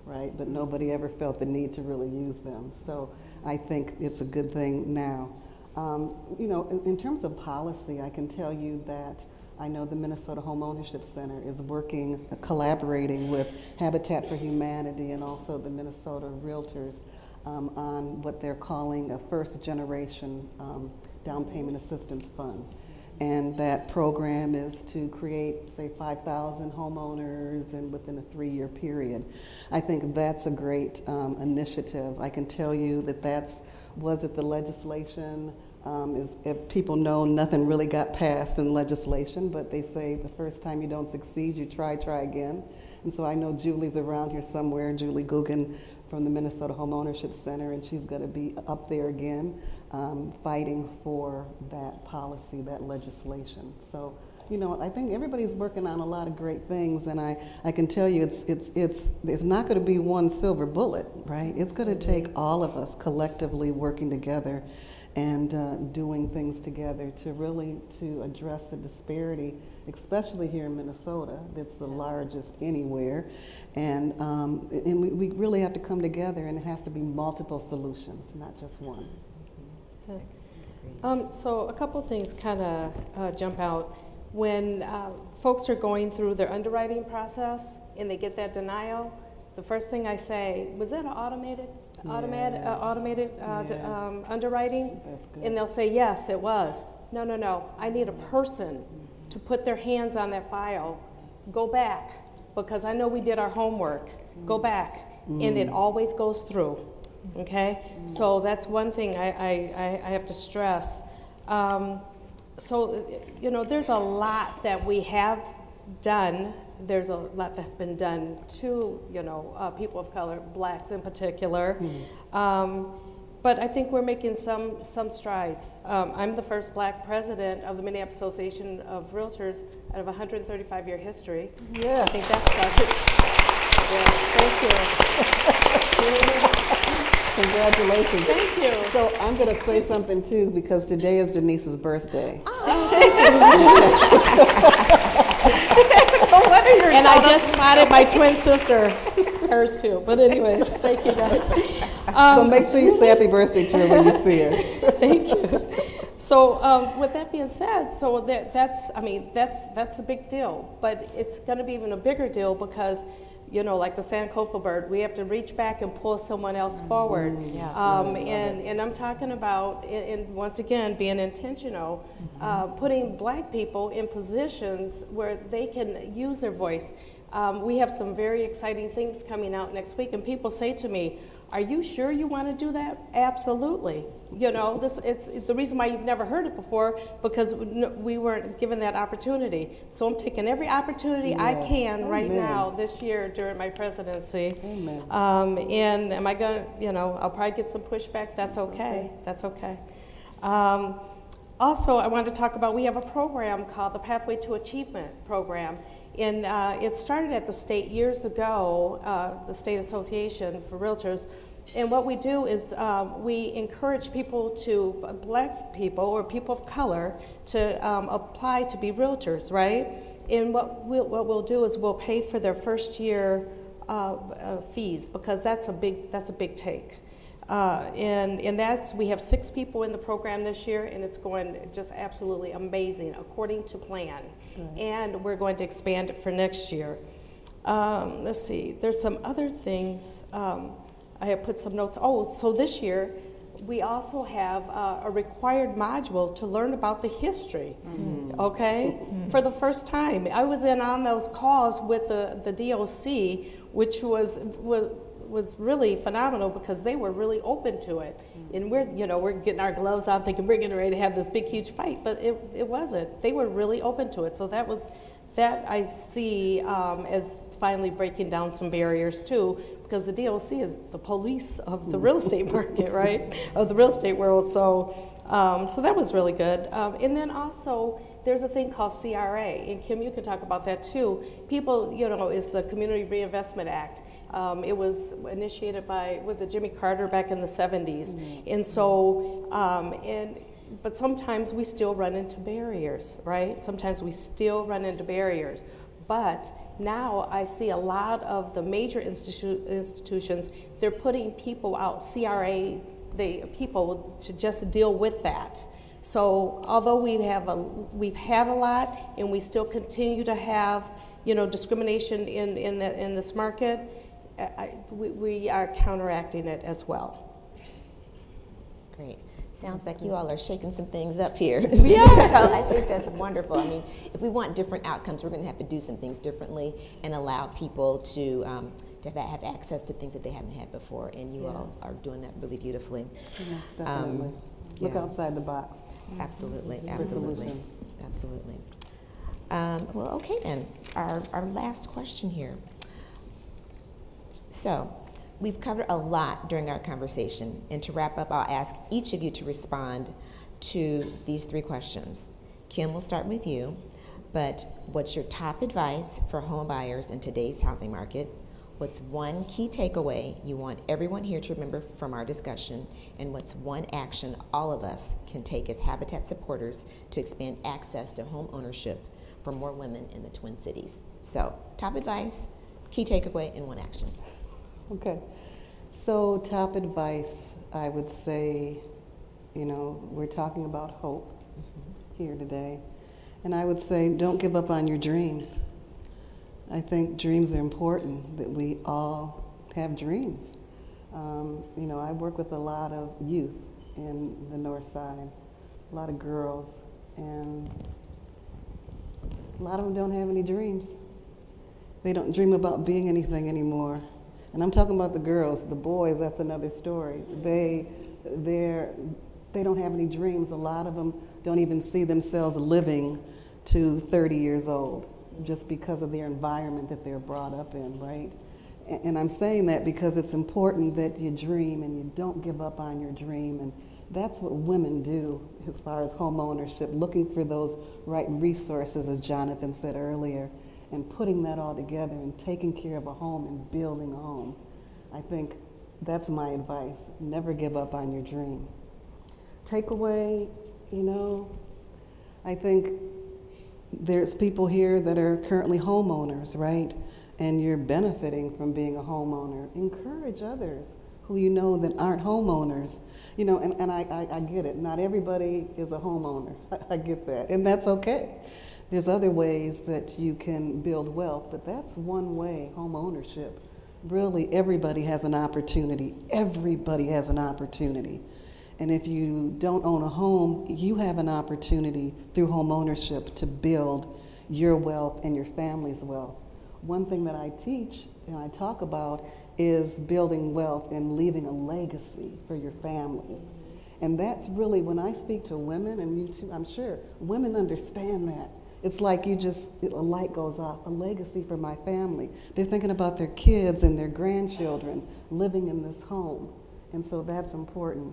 right? But nobody ever felt the need to really use them. So I think it's a good thing now. In terms of policy, I can tell you that I know the Minnesota Home Ownership Center is collaborating with Habitat for Humanity and also the Minnesota Realtors on what they're calling a first generation down payment assistance fund. And that program is to create, say, 5,000 homeowners and within a 3-year period. I think that's a great initiative. I can tell you that was it the legislation? If people know, nothing really got passed in legislation, but they say the first time you don't succeed, you try again. And so I know Julie's around here somewhere, Julie Guggen from the Minnesota Home Ownership Center, and she's going to be up there again fighting for that policy, that legislation. So, I think everybody's working on a lot of great things, and I can tell you there's not going to be one silver bullet, right? It's going to take all of us collectively working together and doing things together to address the disparity, especially here in Minnesota. It's the largest anywhere, and we really have to come together, and it has to be multiple solutions, not just one. So a couple things kind of jump out. When folks are going through their underwriting process and they get that denial, the first thing I say, was that an automated underwriting? That's good. And they'll say, yes, it was. No, I need a person to put their hands on that file. Go back, because I know we did our homework. Go back, and it always goes through, okay? So that's one thing I have to stress. So, there's a lot that we have done. There's a lot that's been done to, people of color, Blacks in particular. But I think we're making some strides. I'm the first Black president of the Minneapolis Association of Realtors out of a 135-year history. Yeah. I think that's Thank you. Congratulations. Thank you. So I'm going to say something too, because today is Denise's birthday. And I just spotted my twin sister, hers too. But anyways, thank you guys. So make sure you say happy birthday to her when you see her. Thank you. So with that being said, so that's a big deal. But it's going to be even a bigger deal because, like the Sankofa bird, we have to reach back and pull someone else forward. Yes. And I'm talking about, and once again, being intentional, putting Black people in positions where they can use their voice. We have some very exciting things coming out next week, and people say to me, Are you sure you want to do that? Absolutely. You know, it's the reason why you've never heard it before, because we weren't given that opportunity. So I'm taking every opportunity I can right now this year during my presidency. Amen. And am I going to, you know, I'll probably get some pushback. That's okay. That's okay. Also, I wanted to talk about, we have a program called the Pathway to Achievement program. And it started at the state years ago, the State Association for Realtors. And what we do is we encourage people to, black people or people of color, to apply to be realtors, right? And what we'll do is we'll pay for their first year fees, because that's a big take. And we have 6 people in the program this year, and it's going just absolutely amazing according to plan. And we're going to expand it for next year. Let's see, there's some other things. I have put some notes. Oh, so this year we also have a required module to learn about the history, okay? For the first time. I was in on those calls with the DOC, which was really phenomenal, because they were really open to it. And we're getting our gloves on thinking we're getting ready to have this big, huge fight, but it wasn't. They were really open to it. So that I see as finally breaking down some barriers too, because the DOC is the police of the real estate market, right? Of the real estate world. So that was really good. And then also, there's a thing called CRA, and Kim, you can talk about that too. People, is the Community Reinvestment Act. It was initiated by, was it Jimmy Carter back in the 70s? And so, but sometimes we still run into barriers, right? Sometimes we still run into barriers. But now I see a lot of the major institutions, they're putting people out, CRA, people to just deal with that. So although we've had a lot, and we still continue to have, discrimination in this market, we are counteracting it as well. Great. Sounds like you all are shaking some things up here. Yeah. So I think that's wonderful. I mean, if we want different outcomes, we're going to have to do some things differently and allow people to have access to things that they haven't had before. And you all are doing that really beautifully. Yes, definitely. Look outside the box. Absolutely, For absolutely, solutions. absolutely. Well, okay then. Our last question here. So, we've covered a lot during our conversation, and to wrap up, I'll ask each of you to respond to these 3 questions. Kim, we'll start with you, but what's your top advice for home buyers in today's housing market? What's one key takeaway you want everyone here to remember from our discussion, and what's one action all of us can take as Habitat supporters to expand access to home ownership for more women in the Twin Cities? So, top advice, key takeaway, and one action. Okay. So top advice, I would say, we're talking about hope here today. And I would say, don't give up on your dreams. I think dreams are important, that we all have dreams. I work with a lot of youth in the North Side, a lot of girls, and a lot of them don't have any dreams. They don't dream about being anything anymore. And I'm talking about the girls. The boys, that's another story. They don't have any dreams. A lot of them don't even see themselves living to 30 years old, just because of their environment that they're brought up in, right? And I'm saying that because it's important that you dream and you don't give up on your dream. And that's what women do as far as home ownership, looking for those right resources, as Jonathan said earlier, and putting that all together and taking care of a home and building a home. I think that's my advice. Never give up on your dream. Takeaway, I think there's people here that are currently homeowners, right? And you're benefiting from being a homeowner. Encourage others who you know that aren't homeowners. And I get it. Not everybody is a homeowner. I get that. And that's okay. There's other ways that you can build wealth, but that's one way, home ownership. Really, everybody has an opportunity. Everybody has an opportunity. And if you don't own a home, you have an opportunity through home ownership to build your wealth and your family's wealth. One thing that I teach and I talk about is building wealth and leaving a legacy for your families. And that's really, when I speak to women, and you too, I'm sure, women understand that. It's like a light goes off, a legacy for my family. They're thinking about their kids and their grandchildren living in this home. And so that's important.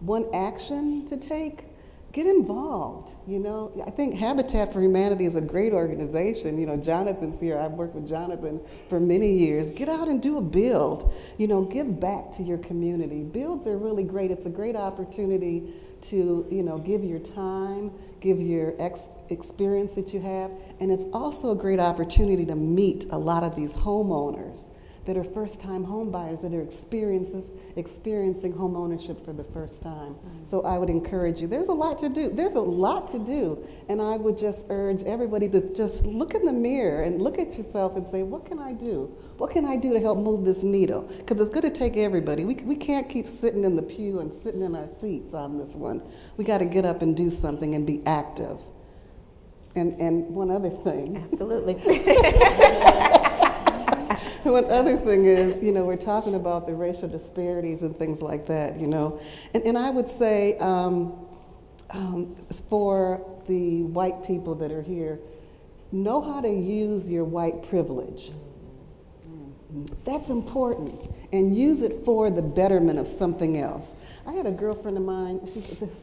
One action to take, get involved. I think Habitat for Humanity is a great organization. Jonathan's here. I've worked with Jonathan for many years. Get out and do a build. Give back to your community. Builds are really great. It's a great opportunity to, give your time, give your experience that you have, and it's also a great opportunity to meet a lot of these homeowners that are first-time home buyers that are experiencing home ownership for the first time. So I would encourage you. There's a lot to do. There's a lot to do, and I would just urge everybody to just look in the mirror and look at yourself and say, what can I do? What can I do to help move this needle? Because it's going to take everybody. We can't keep sitting in the pew and sitting in our seats on this one. We got to get up and do something and be active. And one other thing. Absolutely. One other thing is, we're talking about the racial disparities and things like that, And I would say, for the white people that are here, know how to use your white privilege. That's important. And use it for the betterment of something else. I had a girlfriend of mine,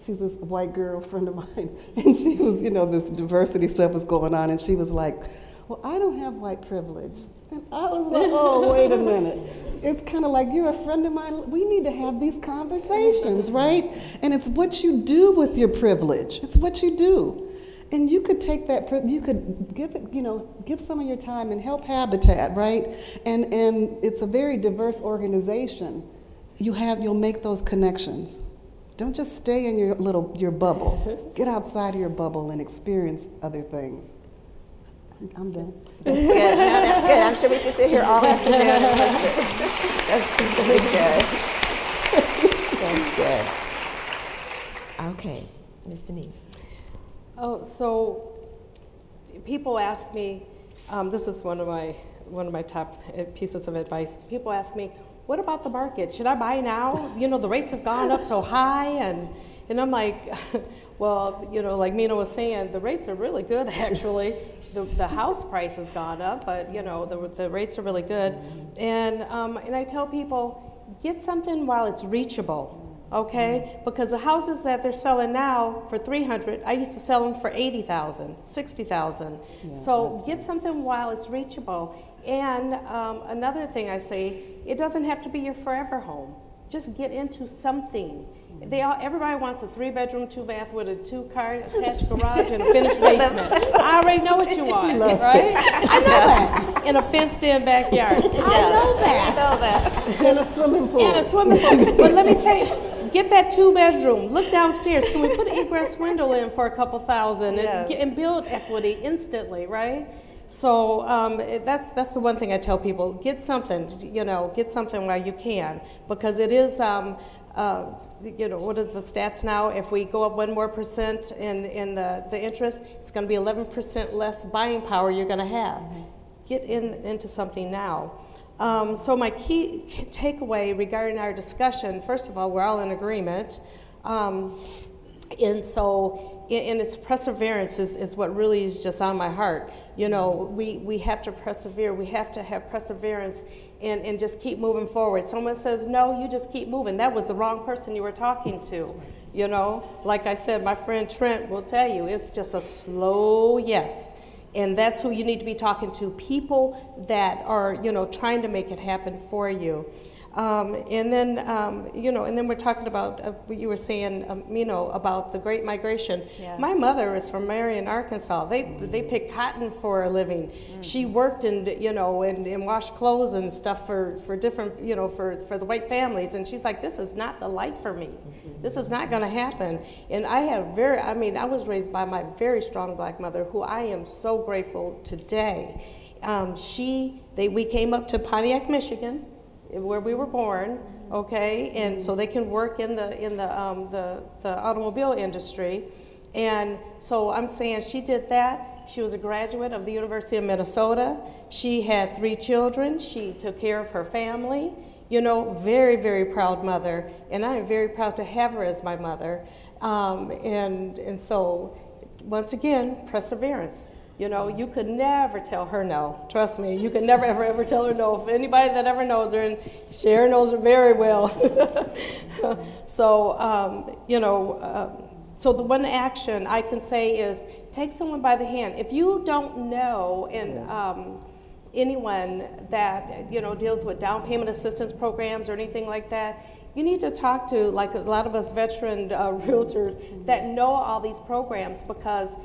she's this white girlfriend of mine, and she was, this diversity stuff was going on, and she was like, well, I don't have white privilege. And I was like, oh, wait a minute. It's kind of like, you're a friend of mine. We need to have these conversations, right? And it's what you do with your privilege. It's what you do. And you could take that, you could give it, give some of your time and help Habitat, right? And it's a very diverse organization. You'll make those connections. Don't just stay in your bubble. Get outside of your bubble and experience other things. I'm done. That's good. No, that's good. I'm sure we could sit here all afternoon and listen. That's really good. That's good. Okay, Ms. Denise. Oh, so people ask me, this is one of my top pieces of advice. People ask me, what about the market? Should I buy now? The rates have gone up so high, and I'm like, well, like Mina was saying, the rates are really good actually. The house price has gone up, but the rates are really good. And I tell people, get something while it's reachable. Okay, because the houses that they're selling now for $300,000, I used to sell them for $80,000, $60,000. Yeah, so get something while it's reachable. And another thing I say, it doesn't have to be your forever home. Just get into something. Everybody wants a 3-bedroom, 2-bath with a 2-car attached garage and a finished basement. I already know what you want, right? I know that. In a fenced-in backyard. I know that. And a swimming pool. And a swimming pool. But let me tell you, get that 2-bedroom. Look downstairs. Can we put an egress window in for a couple thousand and build equity instantly, right? So that's the one thing I tell people. Get something, get something while you can, because it is. What is the stats now? If we go up 1% more in the interest, it's going to be 11% less buying power you're going to have. Get into something now. So my key takeaway regarding our discussion, first of all, we're all in agreement. And its perseverance is what really is just on my heart. We have to persevere. We have to have perseverance and just keep moving forward. Someone says, no, you just keep moving. That was the wrong person you were talking to. Like I said, my friend Trent will tell you, it's just a slow yes. And that's who you need to be talking to, people that are, trying to make it happen for you. And then we're talking about what you were saying, about the Great Migration. Yeah. My mother is from Marion, Arkansas. They pick cotton for a living. Mm-hmm. She worked and washed clothes and stuff for different, for the white families. And she's like, this is not the life for me. Mm-hmm. This is not going to happen. And I was raised by my very strong black mother, who I am so grateful today. We came up to Pontiac, Michigan, where we were born, okay, and so they can work in the automobile industry, and so I'm saying she did that. She was a graduate of the University of Minnesota. She had 3 children. She took care of her family. You know, very, very proud mother, and I am very proud to have her as my mother. And so, once again, perseverance. You know, you could never tell her no. Trust me, you could never, ever, ever tell her no. If anybody that ever knows her, and Sharon knows her very well. So, so the one action I can say is take someone by the hand. If you don't know, and anyone that, you know, deals with down payment assistance programs or anything like that, you need to talk to, like a lot of us veteran realtors that know all these programs, because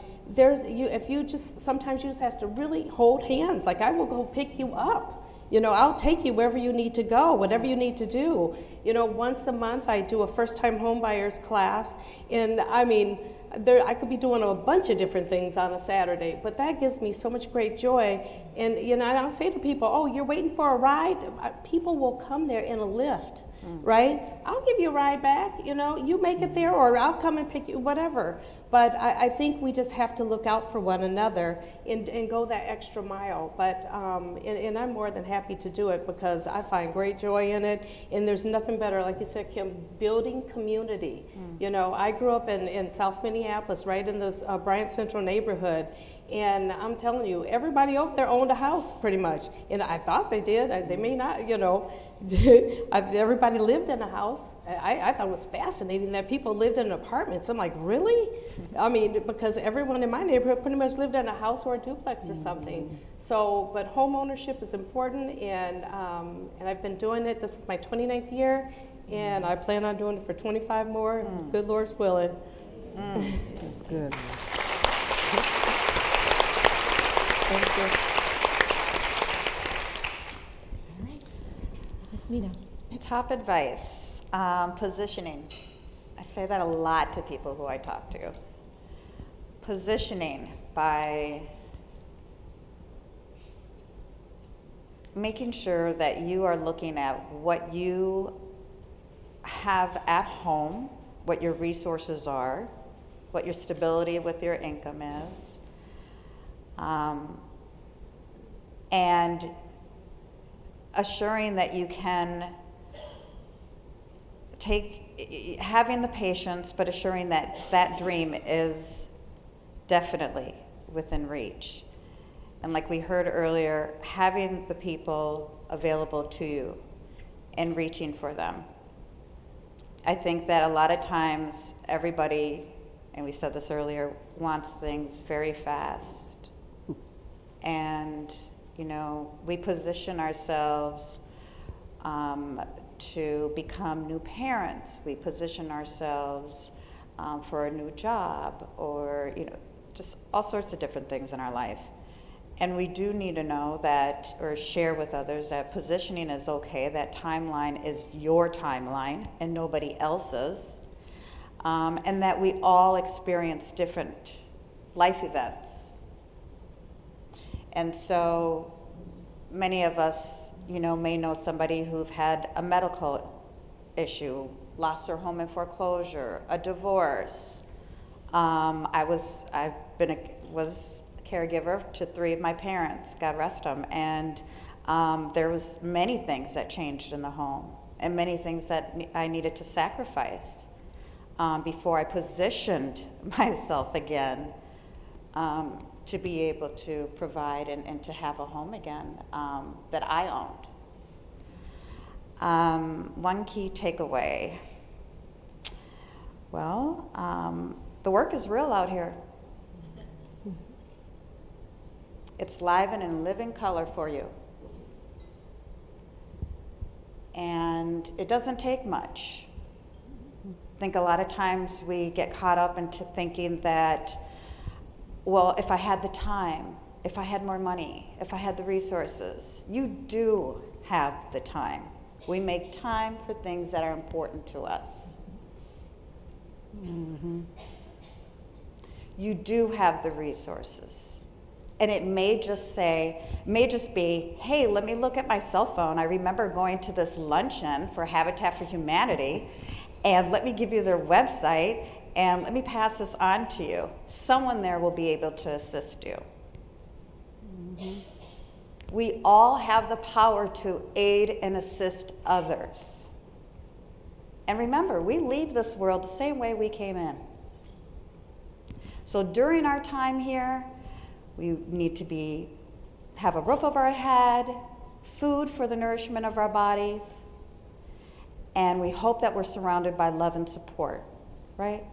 sometimes you just have to really hold hands. Like, I will go pick you up. You know, I'll take you wherever you need to go, whatever you need to do. You know, once a month I do a first-time homebuyers class, and I mean, I could be doing a bunch of different things on a Saturday, but that gives me so much great joy. And, you know, I'll say to people, oh, you're waiting for a ride? People will come there in a Lyft, right? I'll give you a ride back, you know, you make it there, or I'll come and pick you, whatever. But I think we just have to look out for one another and go that extra mile. But, and I'm more than happy to do it, because I find great joy in it. And there's nothing better, like you said, Kim, building community. You know, I grew up in South Minneapolis, right in this Bryant Central neighborhood. And I'm telling you, everybody over there owned a house pretty much. And I thought they did. They may not, you know. Everybody lived in a house. I thought it was fascinating that people lived in apartments. I'm like, really? I mean, because everyone in my neighborhood pretty much lived in a house or a duplex or something. So, but home ownership is important, and I've been doing it. This is my 29th year, and I plan on doing it for 25 more, if good Lord's willing. That's good. Thank you. All right, Ms. Mita. Top advice, positioning. I say that a lot to people who I talk to. Positioning by making sure that you are looking at what you have at home, what your resources are, what your stability with your income is, and assuring that you can having the patience, but assuring that that dream is definitely within reach. And like we heard earlier, having the people available to you and reaching for them. I think that a lot of times everybody, and we said this earlier, wants things very fast. And, you know, we position ourselves to become new parents. We position ourselves for a new job, or, you know, just all sorts of different things in our life. And we do need to know that, or share with others, that positioning is okay, that timeline is your timeline and nobody else's, and that we all experience different life events. And so many of us, you know, may know somebody who've had a medical issue, lost their home in foreclosure, a divorce. I was a caregiver to 3 of my parents, God rest them, and there was many things that changed in the home, and many things that I needed to sacrifice before I positioned myself again to be able to provide and to have a home again that I owned. One key takeaway, well, the work is real out here. It's live and in living color for you. And it doesn't take much. I think a lot of times we get caught up into thinking that, well, if I had the time, if I had more money, if I had the resources. You do have the time. We make time for things that are important to us. Mm-hmm. You do have the resources. And it may just be, hey, let me look at my cell phone. I remember going to this luncheon for Habitat for Humanity, and let me give you their website, and let me pass this on to you. Someone there will be able to assist you. We all have the power to aid and assist others. And remember, we leave this world the same way we came in. So during our time here, we need to have a roof over our head, food for the nourishment of our bodies, and we hope that we're surrounded by love and support, right?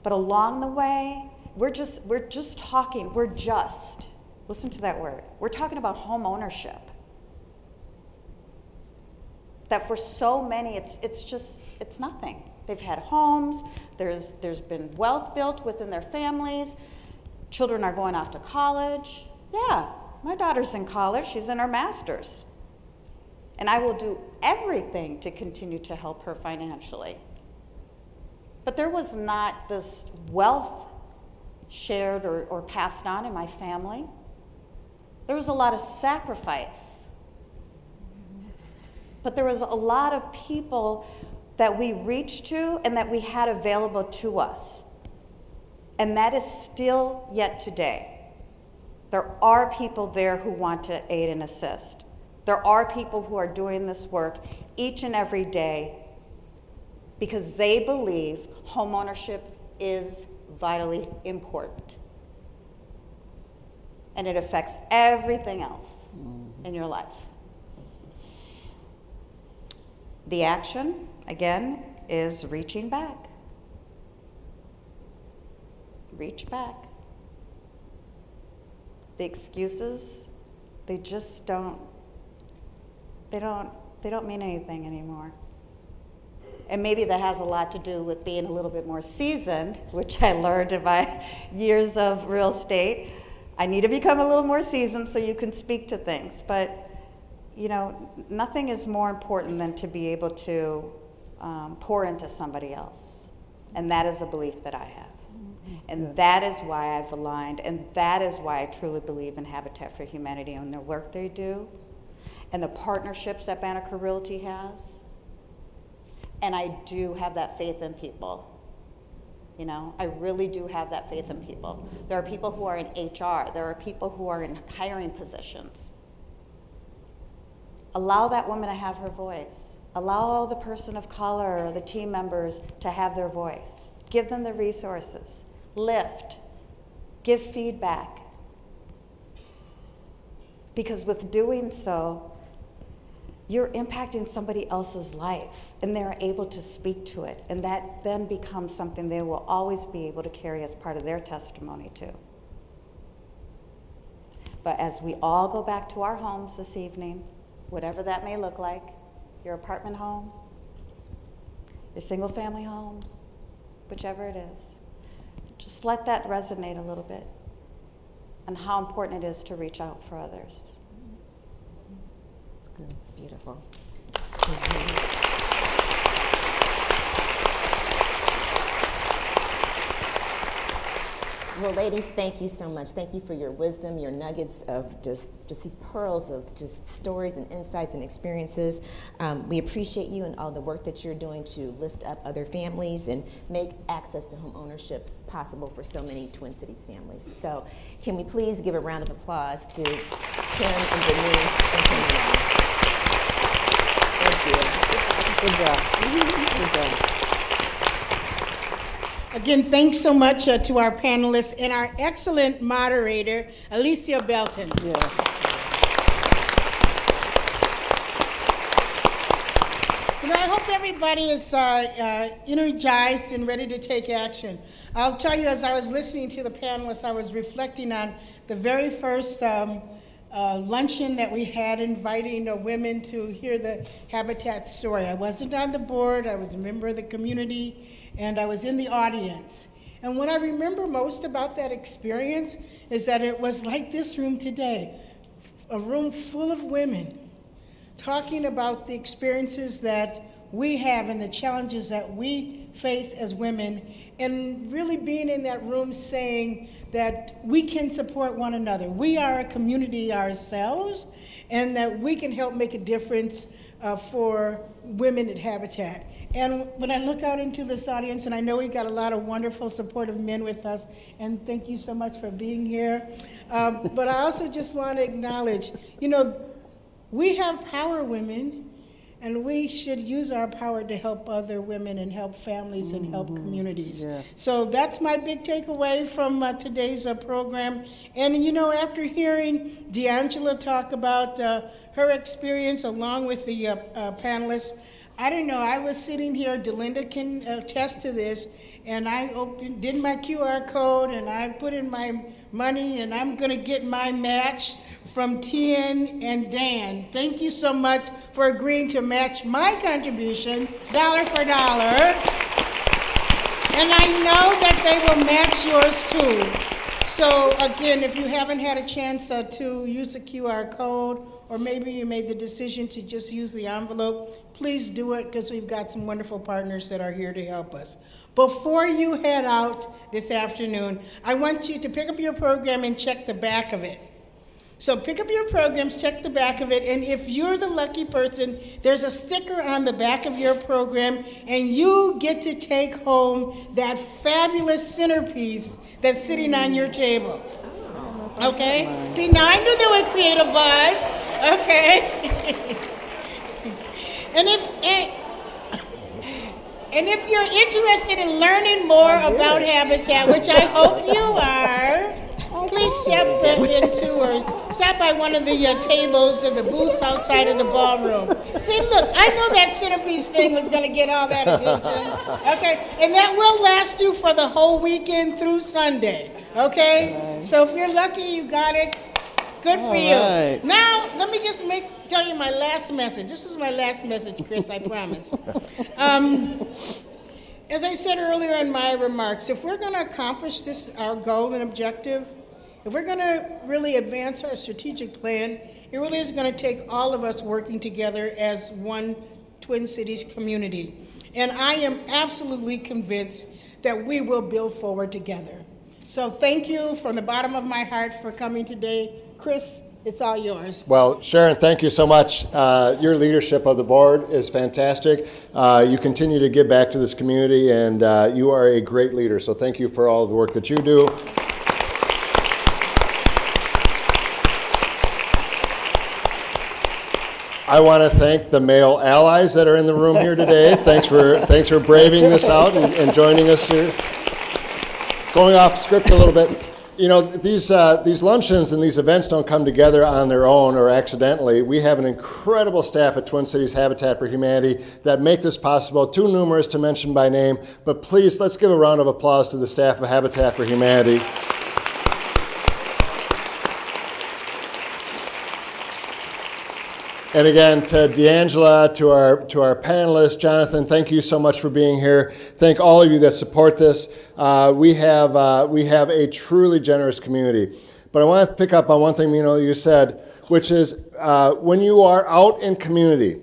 But along the way, listen to that word. We're talking about home ownership. That for so many, it's nothing. They've had homes, there's been wealth built within their families, children are going off to college. Yeah, my daughter's in college, she's in her master's. And I will do everything to continue to help her financially. But there was not this wealth shared or passed on in my family. There was a lot of sacrifice. But there was a lot of people that we reached to and that we had available to us. And that is still yet today. There are people there who want to aid and assist. There are people who are doing this work each and every day because they believe homeownership is vitally important. And it affects everything else in your life. The action, again, is reaching back. Reach back. The excuses, they just don't mean anything anymore. And maybe that has a lot to do with being a little bit more seasoned, which I learned in my years of real estate. I need to become a little more seasoned so you can speak to things. But, you know, nothing is more important than to be able to pour into somebody else. And that is a belief that I have. And that is why I've aligned, and that is why I truly believe in Habitat for Humanity and the work they do, and the partnerships that Banneker Realty has. And I do have that faith in people. You know, I really do have that faith in people. There are people who are in HR. There are people who are in hiring positions. Allow that woman to have her voice. Allow the person of color or the team members to have their voice. Give them the resources. Lift. Give feedback. Because with doing so, you're impacting somebody else's life, and they're able to speak to it, and that then becomes something they will always be able to carry as part of their testimony too. But as we all go back to our homes this evening, whatever that may look like, your apartment home, your single family home, whichever it is, just let that resonate a little bit on how important it is to reach out for others. It's beautiful. Well, ladies, thank you so much. Thank you for your wisdom, your nuggets of just these pearls of just stories and insights and experiences. We appreciate you and all the work that you're doing to lift up other families and make access to home ownership possible for so many Twin Cities families. So can we please give a round of applause to Kim and Denise and Tamara. Thank you. Good job. Good job. Again, thanks so much to our panelists and our excellent moderator, Alicia Belton. Yeah. You know, I hope everybody is energized and ready to take action. I'll tell you, as I was listening to the panelists, I was reflecting on the very first luncheon that we had inviting women to hear the Habitat story. I wasn't on the board, I was a member of the community, and I was in the audience. And what I remember most about that experience is that it was like this room today, a room full of women talking about the experiences that we have and the challenges that we face as women, and really being in that room saying that we can support one another. We are a community ourselves, and that we can help make a difference for women at Habitat. And when I look out into this audience, and I know we've got a lot of wonderful, supportive men with us, and thank you so much for being here. But I also just want to acknowledge, we have power, women, and we should use our power to help other women and help families and help communities. Yeah. So that's my big takeaway from today's program. And after hearing D'Angela talk about her experience along with the panelists, I don't know, I was sitting here, Delinda can attest to this, and I did my QR code and I put in my money, and I'm gonna get my match from Tien and Dan. Thank you so much for agreeing to match my contribution, dollar for dollar. And I know that they will match yours too. So again, if you haven't had a chance to use the QR code, or maybe you made the decision to just use the envelope, please do it, because we've got some wonderful partners that are here to help us. Before you head out this afternoon, I want you to pick up your program and check the back of it. So pick up your programs, check the back of it, and if you're the lucky person, there's a sticker on the back of your program, and you get to take home that fabulous centerpiece that's sitting on your table. Okay? See, now I knew there would create a buzz. Okay? And if you're interested in learning more about Habitat, which I hope you are, please stop by one of the tables or the booths outside of the ballroom. See, look, I know that centerpiece thing was going to get all that attention. Okay, and that will last you for the whole weekend through Sunday. Okay, so if you're lucky, you got it. Good for you. Right. Now, let me just tell you my last message. This is my last message, Chris, I promise. As I said earlier in my remarks, if we're going to accomplish this, our goal and objective, if we're going to really advance our strategic plan, it really is going to take all of us working together as one Twin Cities community. And I am absolutely convinced that we will build forward together. So thank you from the bottom of my heart for coming today. Chris, it's all yours. Well, Sharon, thank you so much. Your leadership of the board is fantastic. You continue to give back to this community, and you are a great leader. So thank you for all the work that you do. I want to thank the male allies that are in the room here today. Thanks for braving this out and joining us here. Going off script a little bit. These luncheons and these events don't come together on their own or accidentally. We have an incredible staff at Twin Cities Habitat for Humanity that make this possible. Too numerous to mention by name, but please, let's give a round of applause to the staff of Habitat for Humanity. And again, to D'Angela, to our panelists, Jonathan, thank you so much for being here. Thank all of you that support this. We have a truly generous community. But I want to pick up on one thing you said, which is when you are out in community,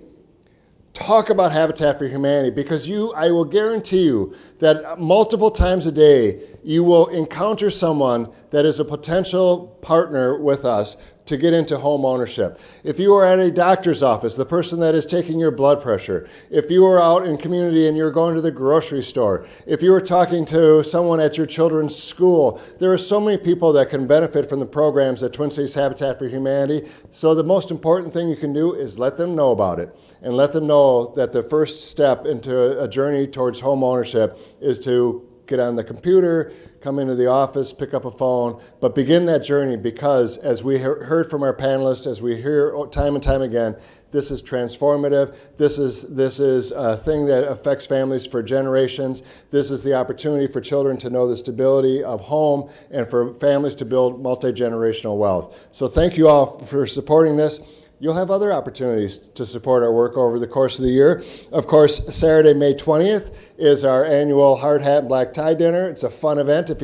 talk about Habitat for Humanity, because I will guarantee you that multiple times a day you will encounter someone that is a potential partner with us to get into home ownership. If you are at a doctor's office, the person that is taking your blood pressure, if you are out in community and you're going to the grocery store, if you are talking to someone at your children's school, there are so many people that can benefit from the programs at Twin Cities Habitat for Humanity. So the most important thing you can do is let them know about it, and let them know that the first step into a journey towards home ownership is to get on the computer, come into the office, pick up a phone, but begin that journey, because as we heard from our panelists, as we hear time and time again, this is transformative. This is a thing that affects families for generations. This is the opportunity for children to know the stability of home and for families to build multi-generational wealth. So thank you all for supporting this. You'll have other opportunities to support our work over the course of the year. Of course, Saturday, May 20th is our annual Hard Hat and Black Tie Dinner. It's a fun event. If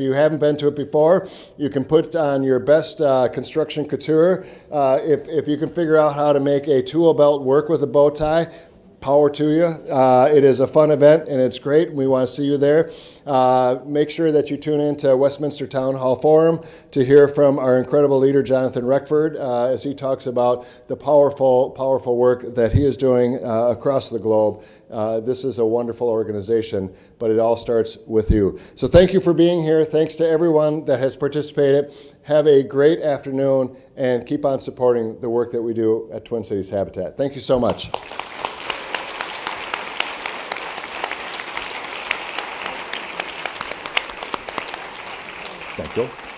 you haven't been to it before, you can put on your best construction couture. If you can figure out how to make a tool belt work with a bow tie, power to you. It is a fun event, and it's great, and we want to see you there. Make sure that you tune in to Westminster Town Hall Forum to hear from our incredible leader, Jonathan Reckford, as he talks about the powerful work that he is doing across the globe. This is a wonderful organization, but it all starts with you. So thank you for being here. Thanks to everyone that has participated. Have a great afternoon, and keep on supporting the work that we do at Twin Cities Habitat. Thank you so much. Thank you.